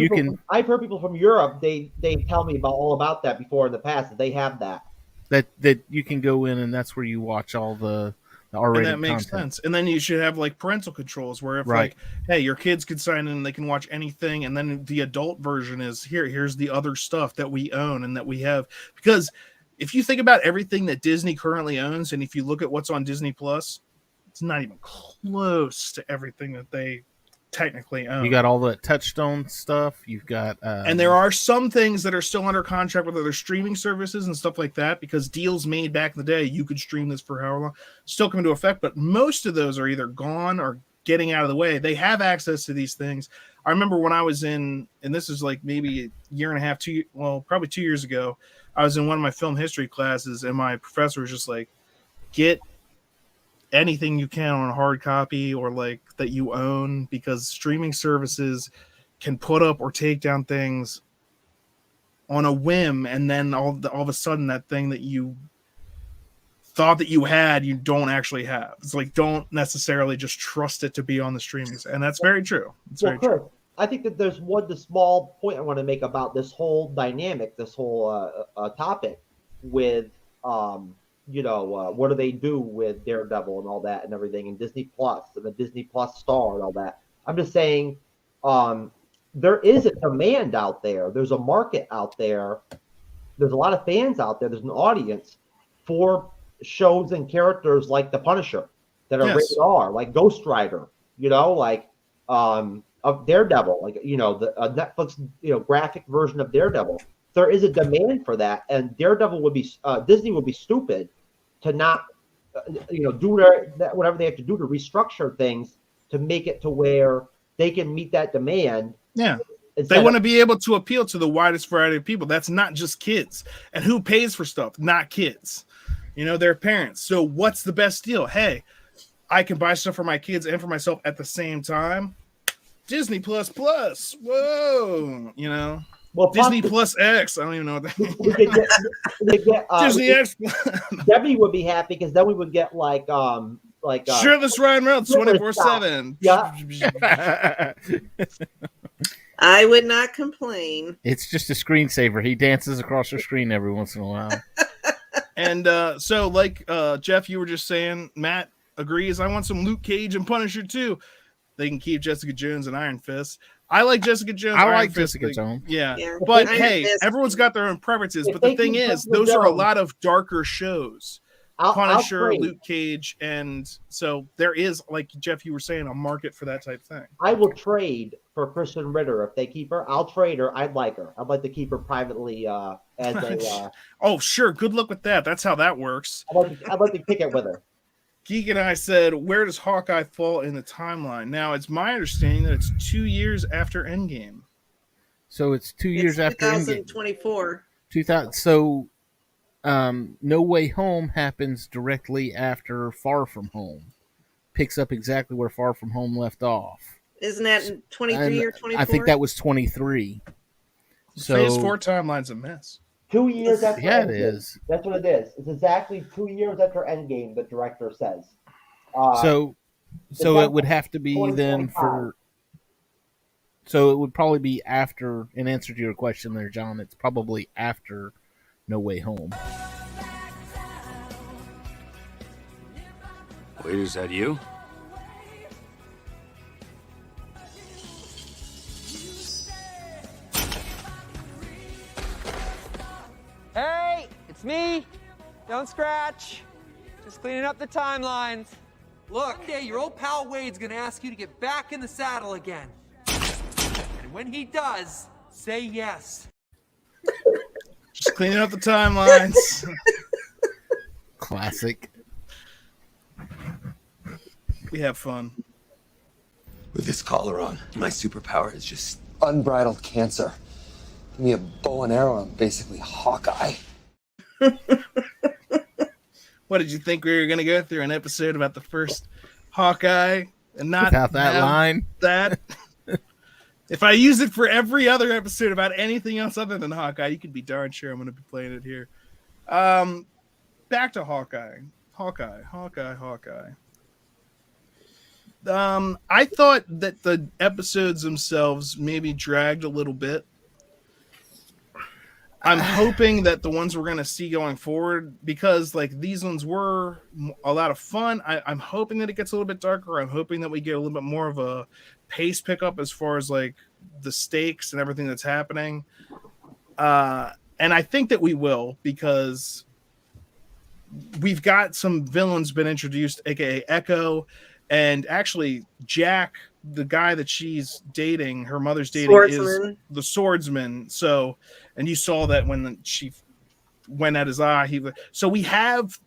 people from Europe. They tell me all about that before in the past that they have that. That you can go in and that's where you watch all the R-rated and that makes content. sense. And then you should have like parental controls where if like, hey, your kids can sign in and they can watch anything, and then the adult version is here's the other stuff that we own and that we have. Because if you think about everything that Disney currently owns, and if you look at what's on Disney Plus, it's not even close to everything that they technically own. You got all the Touchstone stuff. You've got and there are some things that are still under contract with other streaming services and stuff like that, because deals made back in the day, you could stream this for however long, still come into effect. But most of those are either gone or getting out of the way. They have access to these things. I remember when I was in, and this is like maybe a year and a half, probably 2 years ago, I was in one of my film history classes, and my professor was just like, get anything you can on a hard copy or like that you own, because streaming services can put up or take down things on a whim, and then all of a sudden that thing that you thought that you had, you don't actually have. It's like, don't necessarily just trust it to be on the streamings, and that's very true. It's very true. I think that there's the small point I want to make about this whole dynamic, this whole topic with what do they do with Daredevil and all that and everything, and Disney Plus and the Disney Plus Star and all that. I'm just saying there is a demand out there. There's a market out there. There's a lot of fans out there. There's an audience for shows and characters like The Punisher that are rated R, like Ghost Rider, like of Daredevil, like, the Netflix, graphic version of Daredevil. There is a demand for that, and Daredevil would be Disney would be stupid to not, do whatever they have to do to restructure things to make it to where they can meet that demand. Yeah, they want to be able to appeal to the widest variety of people. That's not just kids. And who pays for stuff? Not kids. Their parents. So what's the best deal? Hey, I can buy stuff for my kids and for myself at the same time. Disney Plus. Whoa, Well, Disney Plus X. I don't even know what that is. Disney X. Debbie would be happy because then we would get shirtless Ryan Reynolds 24/7. Yeah. I would not complain. It's just a screensaver. He dances across the screen every once in a while. And so, like Jeff, you were just saying, Matt agrees. I want some Luke Cage and Punisher too. They can keep Jessica Jones and Iron Fist. I like Jessica Jones. I like Jessica Jones. Yeah. But hey, everyone's got their own preferences. But the thing is, those are a lot of darker shows. Punisher, Luke Cage, and so there is, like Jeff, you were saying, a market for that type of thing. I will trade for Kristen Ritter if they keep her. I'll trade her. I'd like her. I'd like to keep her privately as a. Oh, sure. Good luck with that. That's how that works. I'd like to kick it with her. Geek and I said, where does Hawkeye fall in the timeline? Now, it's my understanding that it's 2 years after Endgame. So it's 2 years after Endgame. 2024. 2000. So No Way Home happens directly after Far From Home. Picks up exactly where Far From Home left off. Isn't that 23 or 24? I think that was 23. So Phase 4 timeline's a mess. 2 years after Yeah, it Endgame. is. That's what it is. It's exactly 2 years after Endgame, the director says. So it would have to be then 2025. for. So it would probably be after. In answer to your question, there, John, it's probably after No Way Home. Wait, is that you? Hey, it's me. Don't scratch. Just cleaning up the timelines. Look, one day your old pal Wade's gonna ask you to get back in the saddle again. And when he does, say yes. Just cleaning up the timelines. Classic. We have fun. With this collar on, my superpower is just unbridled cancer. Give me a bow and arrow, I'm basically Hawkeye. What did you think we were going to go through an episode about the first Hawkeye and not Without that have line? That if I use it for every other episode about anything else other than Hawkeye, you can be darn sure I'm going to be playing it here. Back to Hawkeye. I thought that the episodes themselves maybe dragged a little bit. I'm hoping that the ones we're going to see going forward, because like these ones were a lot of fun. I'm hoping that it gets a little bit darker. I'm hoping that we get a little bit more of a pace pickup as far as like the stakes and everything that's happening. And I think that we will, because we've got some villains been introduced, aka Echo, and actually Jack, the guy that she's dating, her mother's dating, is the swordsman. So, and you saw that when she went at his eye. So we have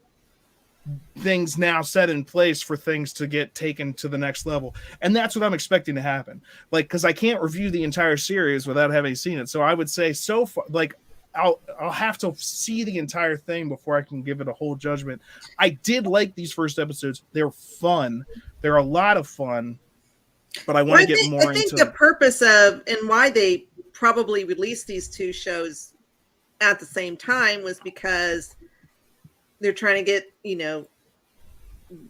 things now set in place for things to get taken to the next level, and that's what I'm expecting to happen. Like, because I can't review the entire series without having seen it, so I would say so far, like I'll have to see the entire thing before I can give it a whole judgment. I did like these first episodes; they're fun. They're a lot of fun. But I want to get more into. I think the purpose of and why they probably released these two shows at the same time was because they're trying to get,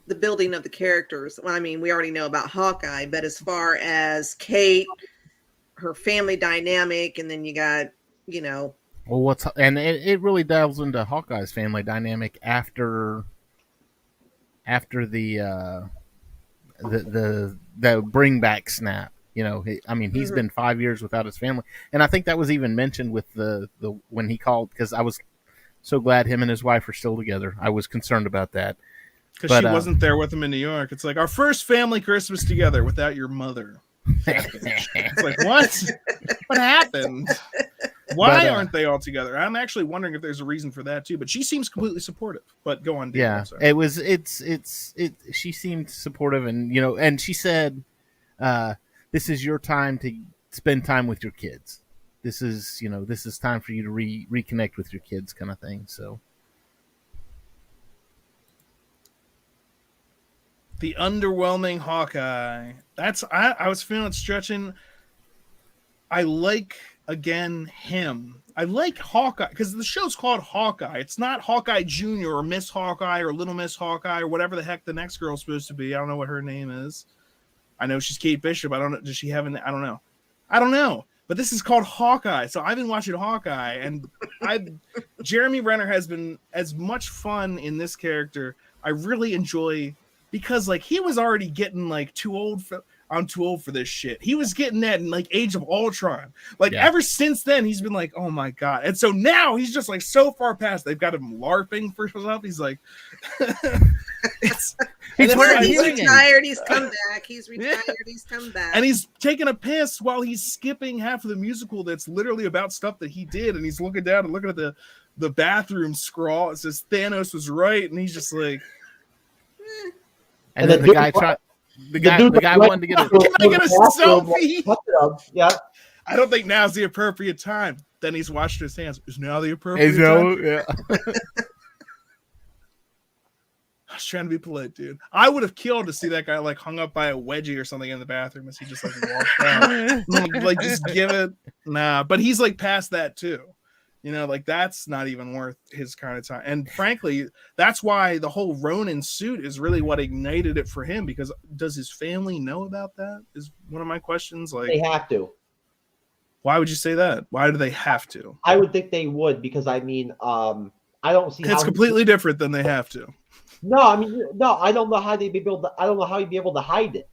the building of the characters. Well, I mean, we already know about Hawkeye, but as far as Kate, her family dynamic, and then you got, Well, it really delves into Hawkeye's family dynamic after the bring back snap. He's been 5 years without his family, and I think that was even mentioned with the when he called, because I was so glad him and his wife are still together. I was concerned about that because she wasn't there with him in New York. It's like our first family Christmas together without your mother. It's like, what happened? Why aren't they all together? I'm actually wondering if there's a reason for that too, but she seems completely supportive. But go on, Dan. Yeah, she seemed supportive, and and she said, this is your time to spend time with your kids. This is time for you to reconnect with your kids, kind of thing. So the underwhelming Hawkeye. I was feeling stretching. I like, again, him. I like Hawkeye because the show's called Hawkeye. It's not Hawkeye Jr. or Miss Hawkeye or Little Miss Hawkeye or whatever the heck the next girl's supposed to be. I don't know what her name is. I know she's Kate Bishop. I don't know. Does she have I don't know. But this is called Hawkeye. So I've been watching Hawkeye, and Jeremy Renner has been as much fun in this character. I really enjoy, because like he was already getting like I'm too old for this shit. He was getting that in like Age of Ultron. Ever since then, he's been like, oh my God. And so now he's just like so far past. They've got him LARPing for stuff. He's like, he's retired. He's come back. He's retired. He's come back. And he's taking a piss while he's skipping half of the musical that's literally about stuff that he did. And he's looking down and looking at the bathroom scrawl. It says Thanos was right. And he's just like, and then the guy tried. The guy wanted to get a. Can I get a selfie? Yeah. I don't think now's the appropriate time. Then he's washing his hands. Is now the appropriate time? Yeah. I was trying to be polite, dude. I would have killed to see that guy like hung up by a wedgie or something in the bathroom as he just like walked out. Like just give it. Nah, but he's like past that too. You know, like that's not even worth his kind of time. And frankly, that's why the whole Ronin suit is really what ignited it for him. Because does his family know about that? Is one of my questions. Like, They have to. Why would you say that? Why do they have to? I would think they would, because I mean, I don't see. It's completely different than they have to. No, I mean, no, I don't know how they'd be able to. I don't know how he'd be able to hide it.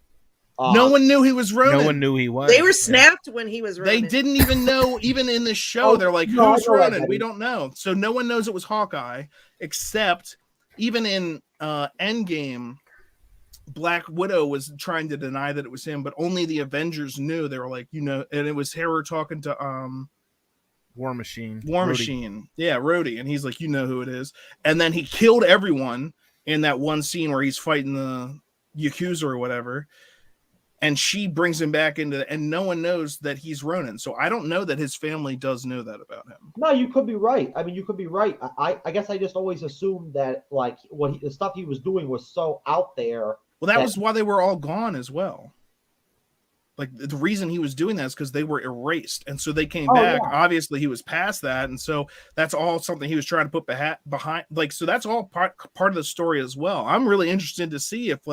No one knew he was Ronin. No one knew he was. They were snapped when he was Ronin. They didn't even know, even in the show. They're like, who's Ronin? We don't know. So no one knows it was Hawkeye, except even in Endgame, Black Widow was trying to deny that it was him, but only the Avengers knew. They were like, you know, and it was her talking to War Machine. Yeah, Rhodey. And he's like, you know who it is. And then he killed everyone in that one scene where he's fighting the Yakuza or whatever. And she brings him back into, and no one knows that he's Ronin. So I don't know that his family does know that about him. No, you could be right. I mean, you could be right. I guess I just always assumed that, like, the stuff he was doing was so out there. Well, that was why they were all gone as well. Like, the reason he was doing that is because they were erased. And so they came back. Yeah. Obviously, he was past that. And so that's all something he was trying to put behind. Like, so that's all part of the story as well. I'm really interested to see if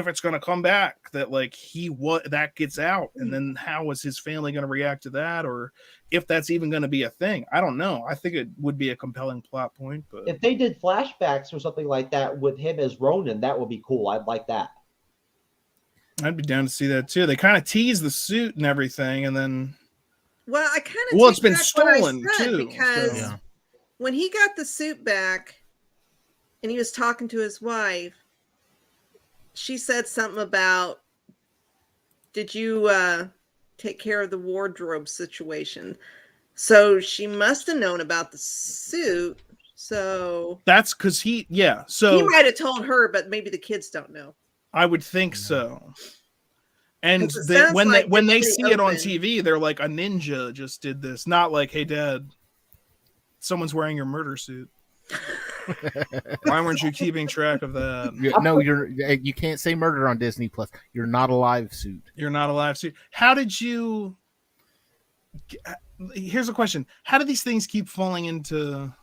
it's going to come back, that like that gets out, and then how is his family going to react to that, or if that's even going to be a thing. I don't know. I think it would be a compelling plot point, but if they did flashbacks or something like that with him as Ronin, that would be cool. I'd like that. I'd be down to see that too. They kind of tease the suit and everything, and then I kind of it's been stolen too, because when he got the suit back and he was talking to his wife, she said something about, did you take care of the wardrobe situation? So she must have known about the suit. So that's because so he might have told her, but maybe the kids don't know. I would think so. And when they see it on TV, they're like, a ninja just did this, not like, hey, Dad, someone's wearing your murder suit. Why weren't you keeping track of that? No, you can't say murder on Disney Plus. You're not a live suit. You're not a live suit. How did you? Here's a question: how do these things keep falling into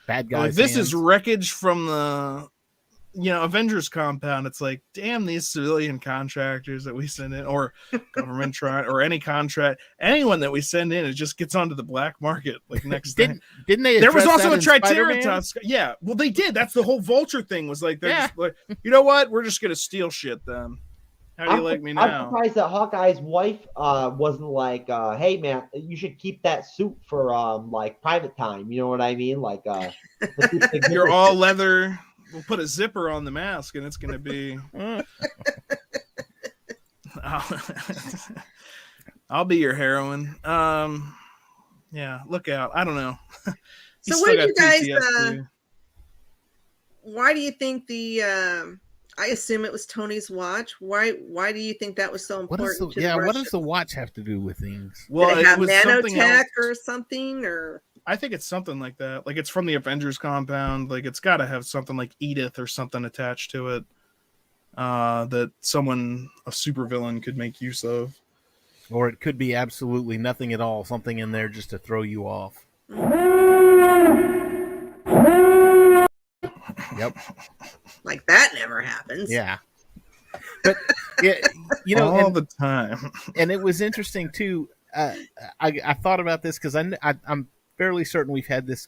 bad guys? This is wreckage from the Avengers compound. It's like, damn, these civilian contractors that we send in, or government or any contract, anyone that we send in, it just gets onto the black market. Like next didn't they? There was also a Triceratops. Yeah, well, they did. That's the whole Vulture thing. Was like, they're just like, you know what? We're just gonna steal shit then. How do you like me now? I'm surprised that Hawkeye's wife wasn't like, hey man, you should keep that suit for like private time. You know what I mean? Like, you're all leather. We'll put a zipper on the mask, and it's going to be. I'll be your heroine. Yeah, look out. I don't know. So, what did you guys? Why do you think the? I assume it was Tony's watch. Why do you think that was so important? What does the watch have to do with things? Well, did it have nanotech or something, or? I think it's something like that. Like, it's from the Avengers compound. Like, it's got to have something like Edith or something attached to it that a supervillain could make use of. Or it could be absolutely nothing at all. Something in there just to throw you off. Yep. Like, that never happens. Yeah. But, all the time. And it was interesting, too. I thought about this because I'm fairly certain we've had this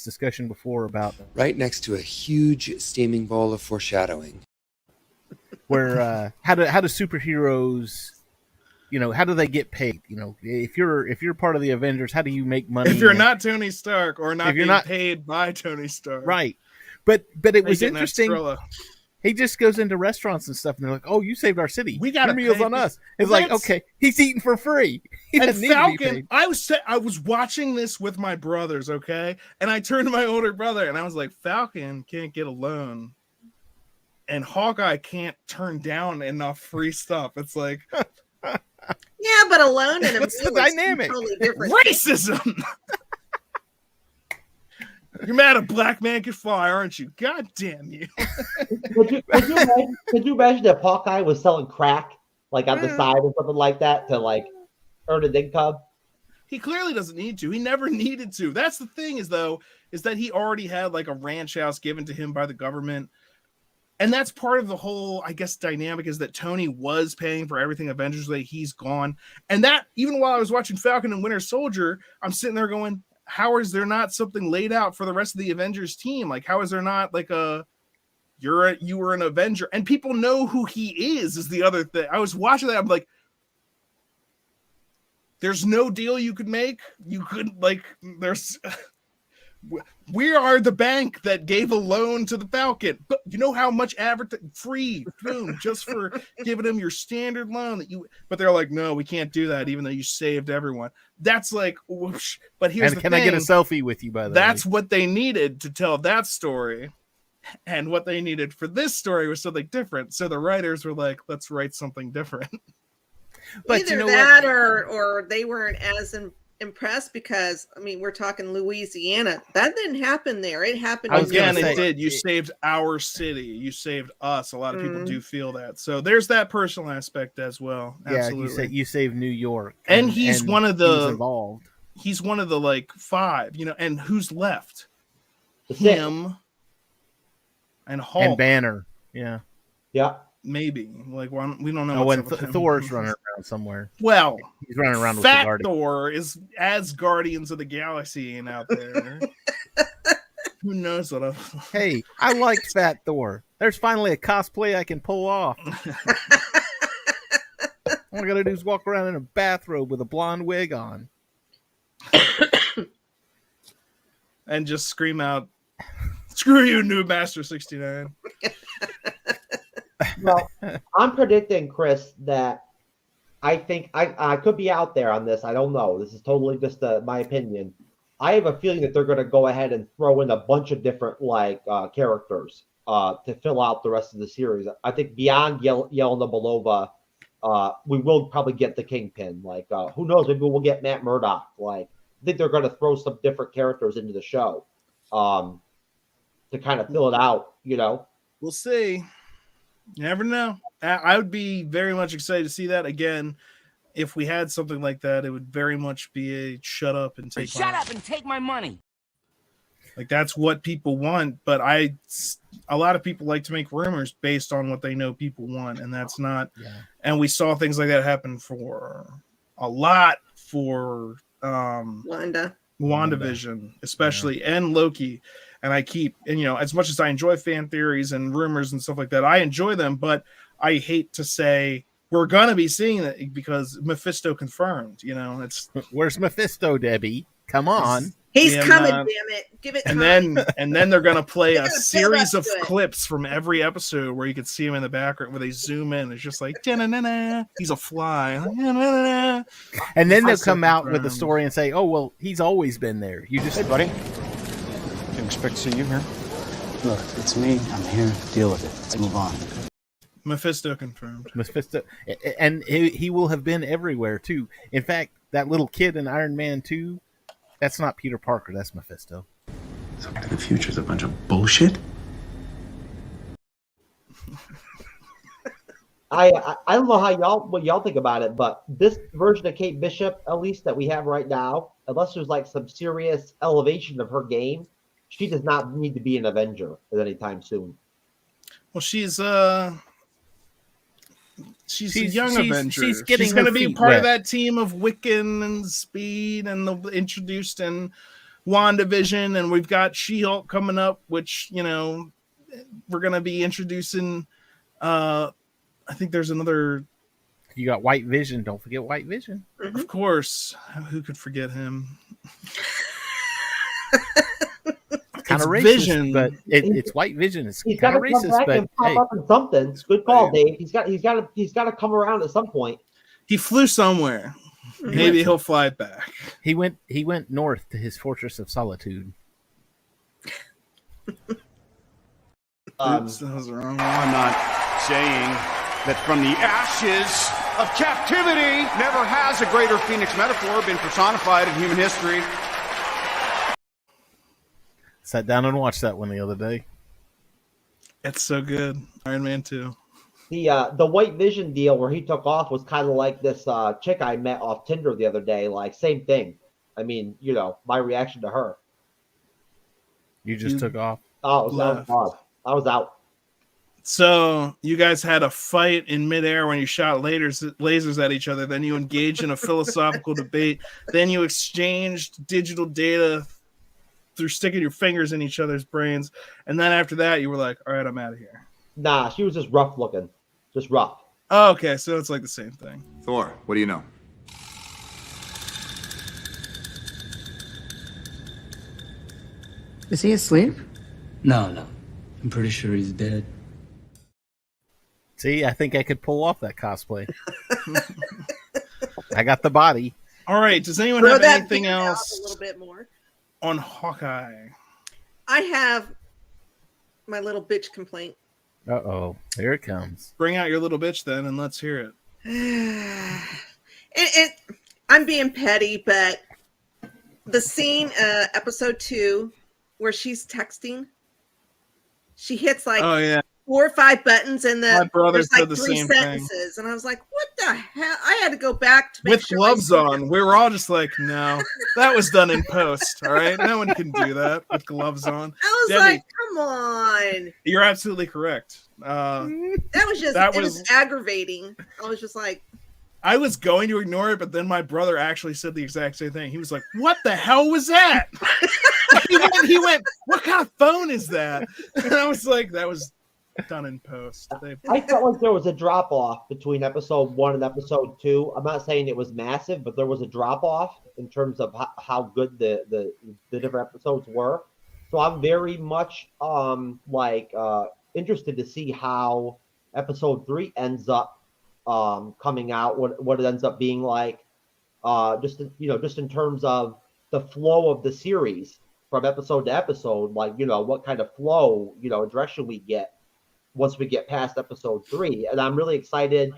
discussion before about right next to a huge steaming bowl of foreshadowing, where how do superheroes, how do they get paid? If you're part of the Avengers, how do you make money? If you're not Tony Stark or not being paid by Tony Stark, right? But it was interesting. He just goes into restaurants and stuff, and they're like, "Oh, you saved our city. We got meals on us." It's like, okay, he's eating for free. He and Falcon, I was watching this with my brothers, okay, and I turned to my older brother, and I was like, "Falcon can't get a loan, and Hawkeye can't turn down enough free stuff." It's like, yeah, but a loan in a what's the dynamic? Totally different. Racism. You're mad a black man can fly, aren't you? God damn you. Could you imagine if Hawkeye was selling crack, like on the side or something like that, to like earn an income? He clearly doesn't need to. He never needed to. That's the thing is that he already had like a ranch house given to him by the government. And that's part of the whole, I guess, dynamic is that Tony was paying for everything Avengers Day. He's gone. And that, even while I was watching Falcon and Winter Soldier, I'm sitting there going, how is there not something laid out for the rest of the Avengers team? Like, how is there not like you were an Avenger? And people know who he is the other thing. I was watching that. I'm like, there's no deal you could make. You couldn't, like, we are the bank that gave a loan to the Falcon. But you know how much free, boom, just for giving him your standard loan but they're like, no, we can't do that, even though you saved everyone. That's like, whoosh. But here's the thing. Can I get a selfie with you, by the way? That's what they needed to tell that story. And what they needed for this story was something different. So the writers were like, let's write something different. But either that or they weren't as impressed because, I mean, we're talking Louisiana. That didn't happen there. It happened again. It did. You saved our city. You saved us. A lot of people do feel that. So there's that personal aspect as well. Absolutely. Yeah, you saved New York, and he's one of the involved. He's one of the like 5. And who's left? Him and Hulk and Banner. Yeah. Maybe like we don't know. When Thor's running around somewhere. Well, he's running around with Fat Thor is as Guardians of the Galaxy ain't out there. Who knows what? Hey, I like Fat Thor. There's finally a cosplay I can pull off. All I gotta do is walk around in a bathrobe with a blonde wig on, and just scream out, "Screw you, New Master 69." Well, I'm predicting, Chris, that I think I could be out there on this. I don't know. This is totally just my opinion. I have a feeling that they're going to go ahead and throw in a bunch of different characters to fill out the rest of the series. I think beyond Yelena Belova, we will probably get the Kingpin. Like, who knows? Maybe we'll get Matt Murdock. Like, I think they're going to throw some different characters into the show to kind of fill it out. We'll see. You never know. I would be very much excited to see that again. If we had something like that, it would very much be a shut up and take my money. Like, that's what people want. But a lot of people like to make rumors based on what they know people want, and that's not. Yeah. And we saw things like that happen for a lot for WandaVision, especially, and Loki. And I keep, as much as I enjoy fan theories and rumors and stuff like that, I enjoy them, but I hate to say we're going to be seeing it because Mephisto confirmed, it's. Where's Mephisto, Debbie? Come on. He's coming, damn it. Give it time. And then they're going to play a series of clips from every episode where you can see him in the background where they zoom in. It's just like, he's a fly. And then they'll come out with the story and say, oh, well, he's always been there. You just. Hey, buddy. Didn't expect to see you here. Look, it's me. I'm here to deal with it. Let's move on. Mephisto confirmed. Mephisto. And he will have been everywhere, too. In fact, that little kid in Iron Man 2, that's not Peter Parker. That's Mephisto. So the future's a bunch of bullshit? I don't know what y'all think about it, but this version of Kate Bishop, at least that we have right now, unless there's like some serious elevation of her game, she does not need to be an Avenger at any time soon. Well, she's a young Avenger. She's going to be part of that team of Wiccan and Speed and the introduced in WandaVision, and we've got She-Hulk coming up, which we're going to be introducing. I think there's another. You got White Vision. Don't forget White Vision. Mm-hmm. Of course, who could forget him? Kind of racist, Vision, but it's White Vision. It's kind of racist, but pop up in something. It's good call, Dave. He's got to come around at some point. He flew somewhere. Maybe he'll fly back. He went north to his Fortress of Solitude. Oops, that was the wrong one. I'm not saying that from the ashes of captivity never has a greater Phoenix metaphor been personified in human history. Sat down and watched that one the other day. It's so good. Iron Man 2. The White Vision deal where he took off was kind of like this chick I met off Tinder the other day. Like, same thing. I mean, my reaction to her. You just took off. Oh, I was out. So you guys had a fight in midair when you shot lasers at each other. Then you engaged in a philosophical debate. Then you exchanged digital data through sticking your fingers in each other's brains. And then after that, you were like, all right, I'm out of here. Nah, she was just rough looking. Just rough. Oh, okay, so it's like the same thing. Thor, what do you know? Is he asleep? No. I'm pretty sure he's dead. See, I think I could pull off that cosplay. I got the body. All right. Does anyone have anything else a little bit more on Hawkeye? I have my little bitch complaint. Uh-oh. Here it comes. Bring out your little bitch then, and let's hear it. I'm being petty, but the scene, episode 2, where she's texting, she hits like 4 or 5 buttons, and there's like 3 sentences, and I was like, "What the hell?" I had to go back to make with gloves on. We were all just like, "No, that was done in post." All right, no one can do that with gloves on. I was Debbie, like, "Come on!" You're absolutely correct. It was aggravating. I was just like, I was going to ignore it, but then my brother actually said the exact same thing. He was like, "What the hell was that?" he went, "What kind of phone is that?" And I was like, "That was done in post." I felt like there was a drop off between episode 1 and episode 2. I'm not saying it was massive, but there was a drop off in terms of how good the different episodes were. So I'm very much interested to see how episode 3 ends up coming out. What it ends up being like, just in terms of the flow of the series from episode to episode. Like what kind of flow direction we get once we get past episode 3. And I'm really excited.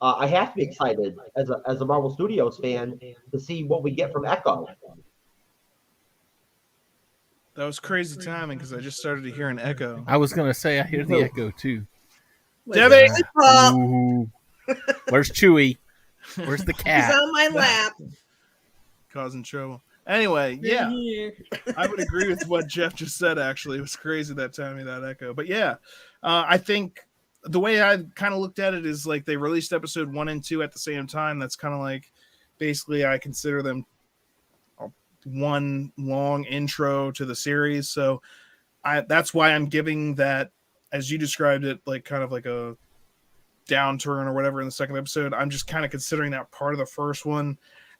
I have to be excited as a Marvel Studios fan to see what we get from Echo. That was crazy timing because I just started to hear an echo. I was gonna say I hear the echo too. Debbie, where's Chewie? Where's the cat? He's on my lap, causing trouble. Anyway, yeah, I would agree with what Jeff just said. Actually, it was crazy that timing, that echo. But yeah, I think the way I kind of looked at it is like they released episode 1 and 2 at the same time. That's kind of like basically I consider them one long intro to the series. So that's why I'm giving that, as you described it, like kind of like a downturn or whatever in the second episode. I'm just kind of considering that part of the first one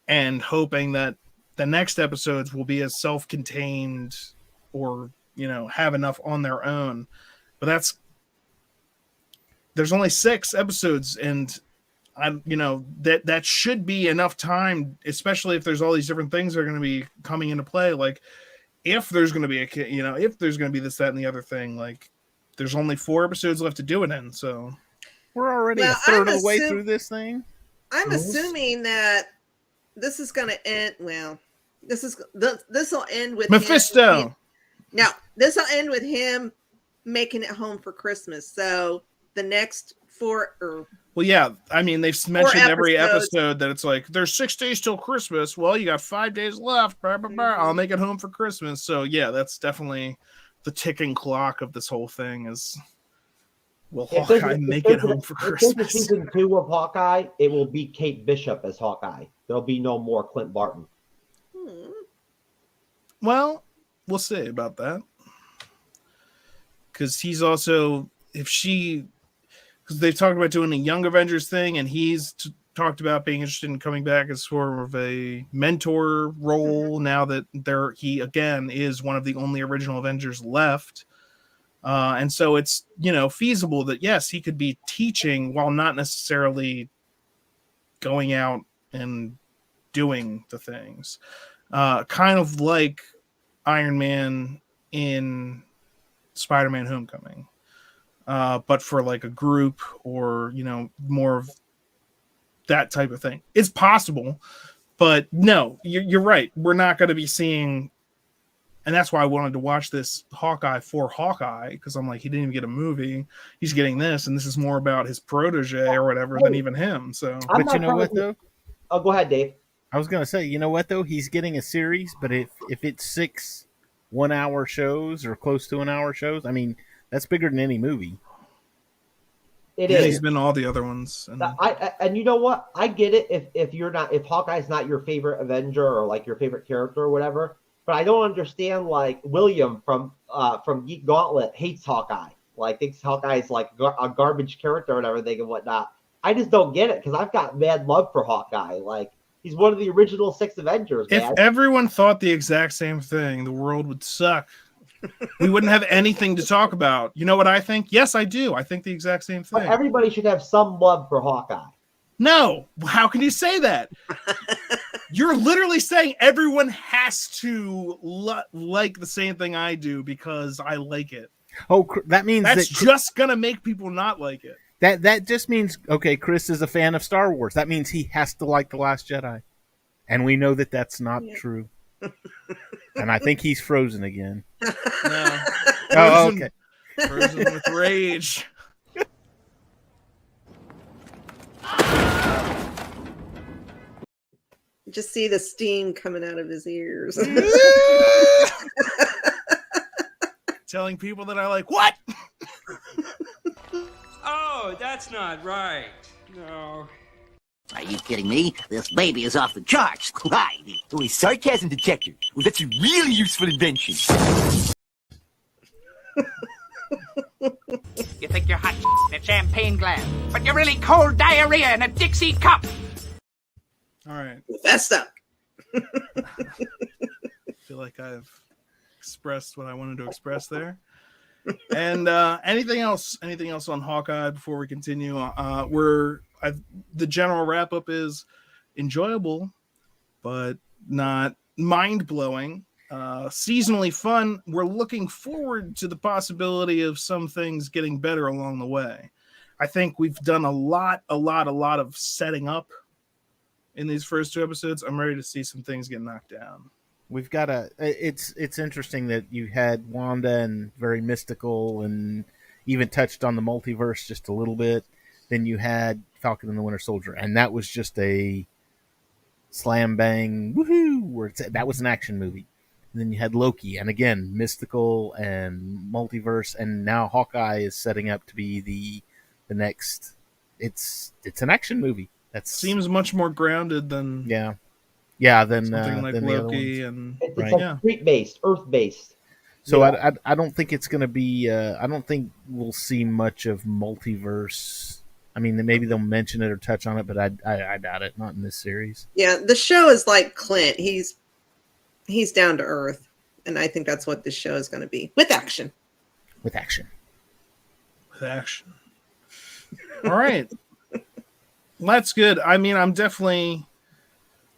and hoping that the next episodes will be as self-contained or have enough on their own. But there's only 6 episodes, and that should be enough time, especially if there's all these different things that are going to be coming into play. Like if there's going to be if there's going to be this, that, and the other thing, like there's only 4 episodes left to do it in. So we're already a third of the way through this thing. I'm assuming that this is going to end. Well, this will end with Mephisto. This will end with him making it home for Christmas. So the next 4 or well, yeah, I mean they've mentioned every episode that it's like there's 6 days till Christmas. Well, you got 5 days left. Blah, blah, blah. I'll make it home for Christmas. So yeah, that's definitely the ticking clock of this whole thing. Is will Hawkeye make it home for Christmas? Season 2 of Hawkeye, it will be Kate Bishop as Hawkeye. There'll be no more Clint Barton. Well, we'll see about that. Because he's also, because they've talked about doing a Young Avengers thing, and he's talked about being interested in coming back as sort of a mentor role now that he again is one of the only original Avengers left. And so it's, feasible that yes, he could be teaching while not necessarily going out and doing the things. Kind of like Iron Man in Spider-Man Homecoming. But for like a group or, more of that type of thing. It's possible, but no, you're right. We're not going to be seeing, and that's why I wanted to watch this Hawkeye for Hawkeye, because I'm like, he didn't even get a movie. He's getting this, and this is more about his protege or whatever than even him. So, but you know what though? Oh, go ahead, Dave. I was gonna say, you know what though? He's getting a series, but if it's 6 1-hour shows or close to an hour shows, I mean, that's bigger than any movie. It is. He's been all the other ones. And you know what? I get it if Hawkeye's not your favorite Avenger or like your favorite character or whatever. But I don't understand like William from Geek Gauntlet hates Hawkeye. Like thinks Hawkeye's like a garbage character and everything and whatnot. I just don't get it because I've got mad love for Hawkeye. Like he's one of the original 6 Avengers. If man. everyone thought the exact same thing, the world would suck. We wouldn't have anything to talk about. You know what I think? Yes, I do. I think the exact same thing. But everybody should have some love for Hawkeye. No. How can you say that? You're literally saying everyone has to like the same thing I do because I like it. Oh, that means that's just going to make people not like it. That just means, okay, Chris is a fan of Star Wars. That means he has to like The Last Jedi. And we know that that's not true. And I think he's frozen again. No. Oh, okay. Frozen with rage. Just see the steam coming out of his ears. Telling people that I like, what? Oh, that's not right. No. Are you kidding me? This baby is off the charts. Why? Oh, a sarcasm detector. Well, that's a really useful invention. You think you're hot in a champagne glass, but you're really cold diarrhea in a Dixie cup. All right. That's up. I feel like I've expressed what I wanted to express there. And anything else on Hawkeye before we continue? The general wrap up is enjoyable, but not mind blowing. Seasonally fun. We're looking forward to the possibility of some things getting better along the way. I think we've done a lot of setting up in these first 2 episodes. I'm ready to see some things get knocked down. We've got it's interesting that you had Wanda and very mystical and even touched on the multiverse just a little bit. Then you had Falcon and the Winter Soldier, and that was just a slam bang woohoo where that was an action movie. And then you had Loki, and again mystical and multiverse, and now Hawkeye is setting up to be the next. It's an action movie. That seems much more grounded than than something like than Loki and it's like street based, earth based. So I don't think it's going to be. I don't think we'll see much of multiverse. I mean, maybe they'll mention it or touch on it, but I doubt it. Not in this series. Yeah, the show is like Clint. He's down to earth, and I think that's what this show is going to be with action. With action. All right. That's good. I mean, I'm definitely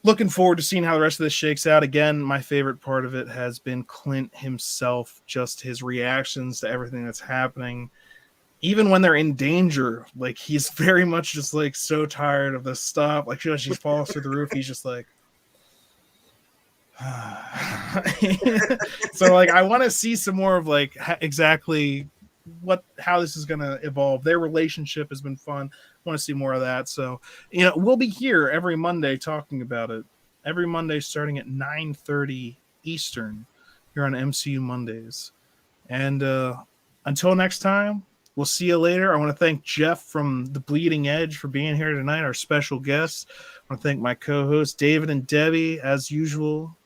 looking forward to seeing how the rest of this shakes out. Again, my favorite part of it has been Clint himself, just his reactions to everything that's happening. Even when they're in danger, like he's very much just like so tired of this stuff. Like she falls through the roof, he's just like, so like I want to see some more of like exactly how this is going to evolve. Their relationship has been fun. I want to see more of that. So, we'll be here every Monday talking about it. Every Monday starting at 9:30 Eastern here on MCU Mondays. And until next time, we'll see you later. I want to thank Jeff from The Bleeding Edge for being here tonight, our special guest. I want to thank my co-hosts, David and Debbie, as usual.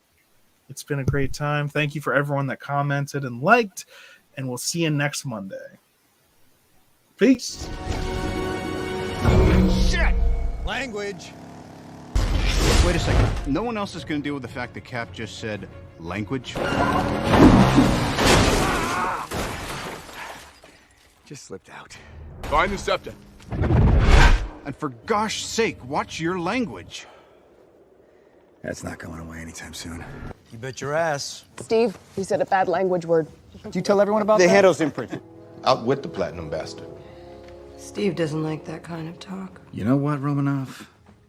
It's been a great time. Thank you for everyone that commented and liked, and we'll see you next Monday. Peace. Shit! Language. Wait a second. No one else is going to deal with the fact that Cap just said language? Just slipped out. Find the scepter. And for gosh sake, watch your language. That's not going away anytime soon. You bet your ass. Steve, you said a bad language word. Did you tell everyone about that? The Hedo's imprint. Out with the platinum bastard. Steve doesn't like that kind of talk. You know what, Romanoff?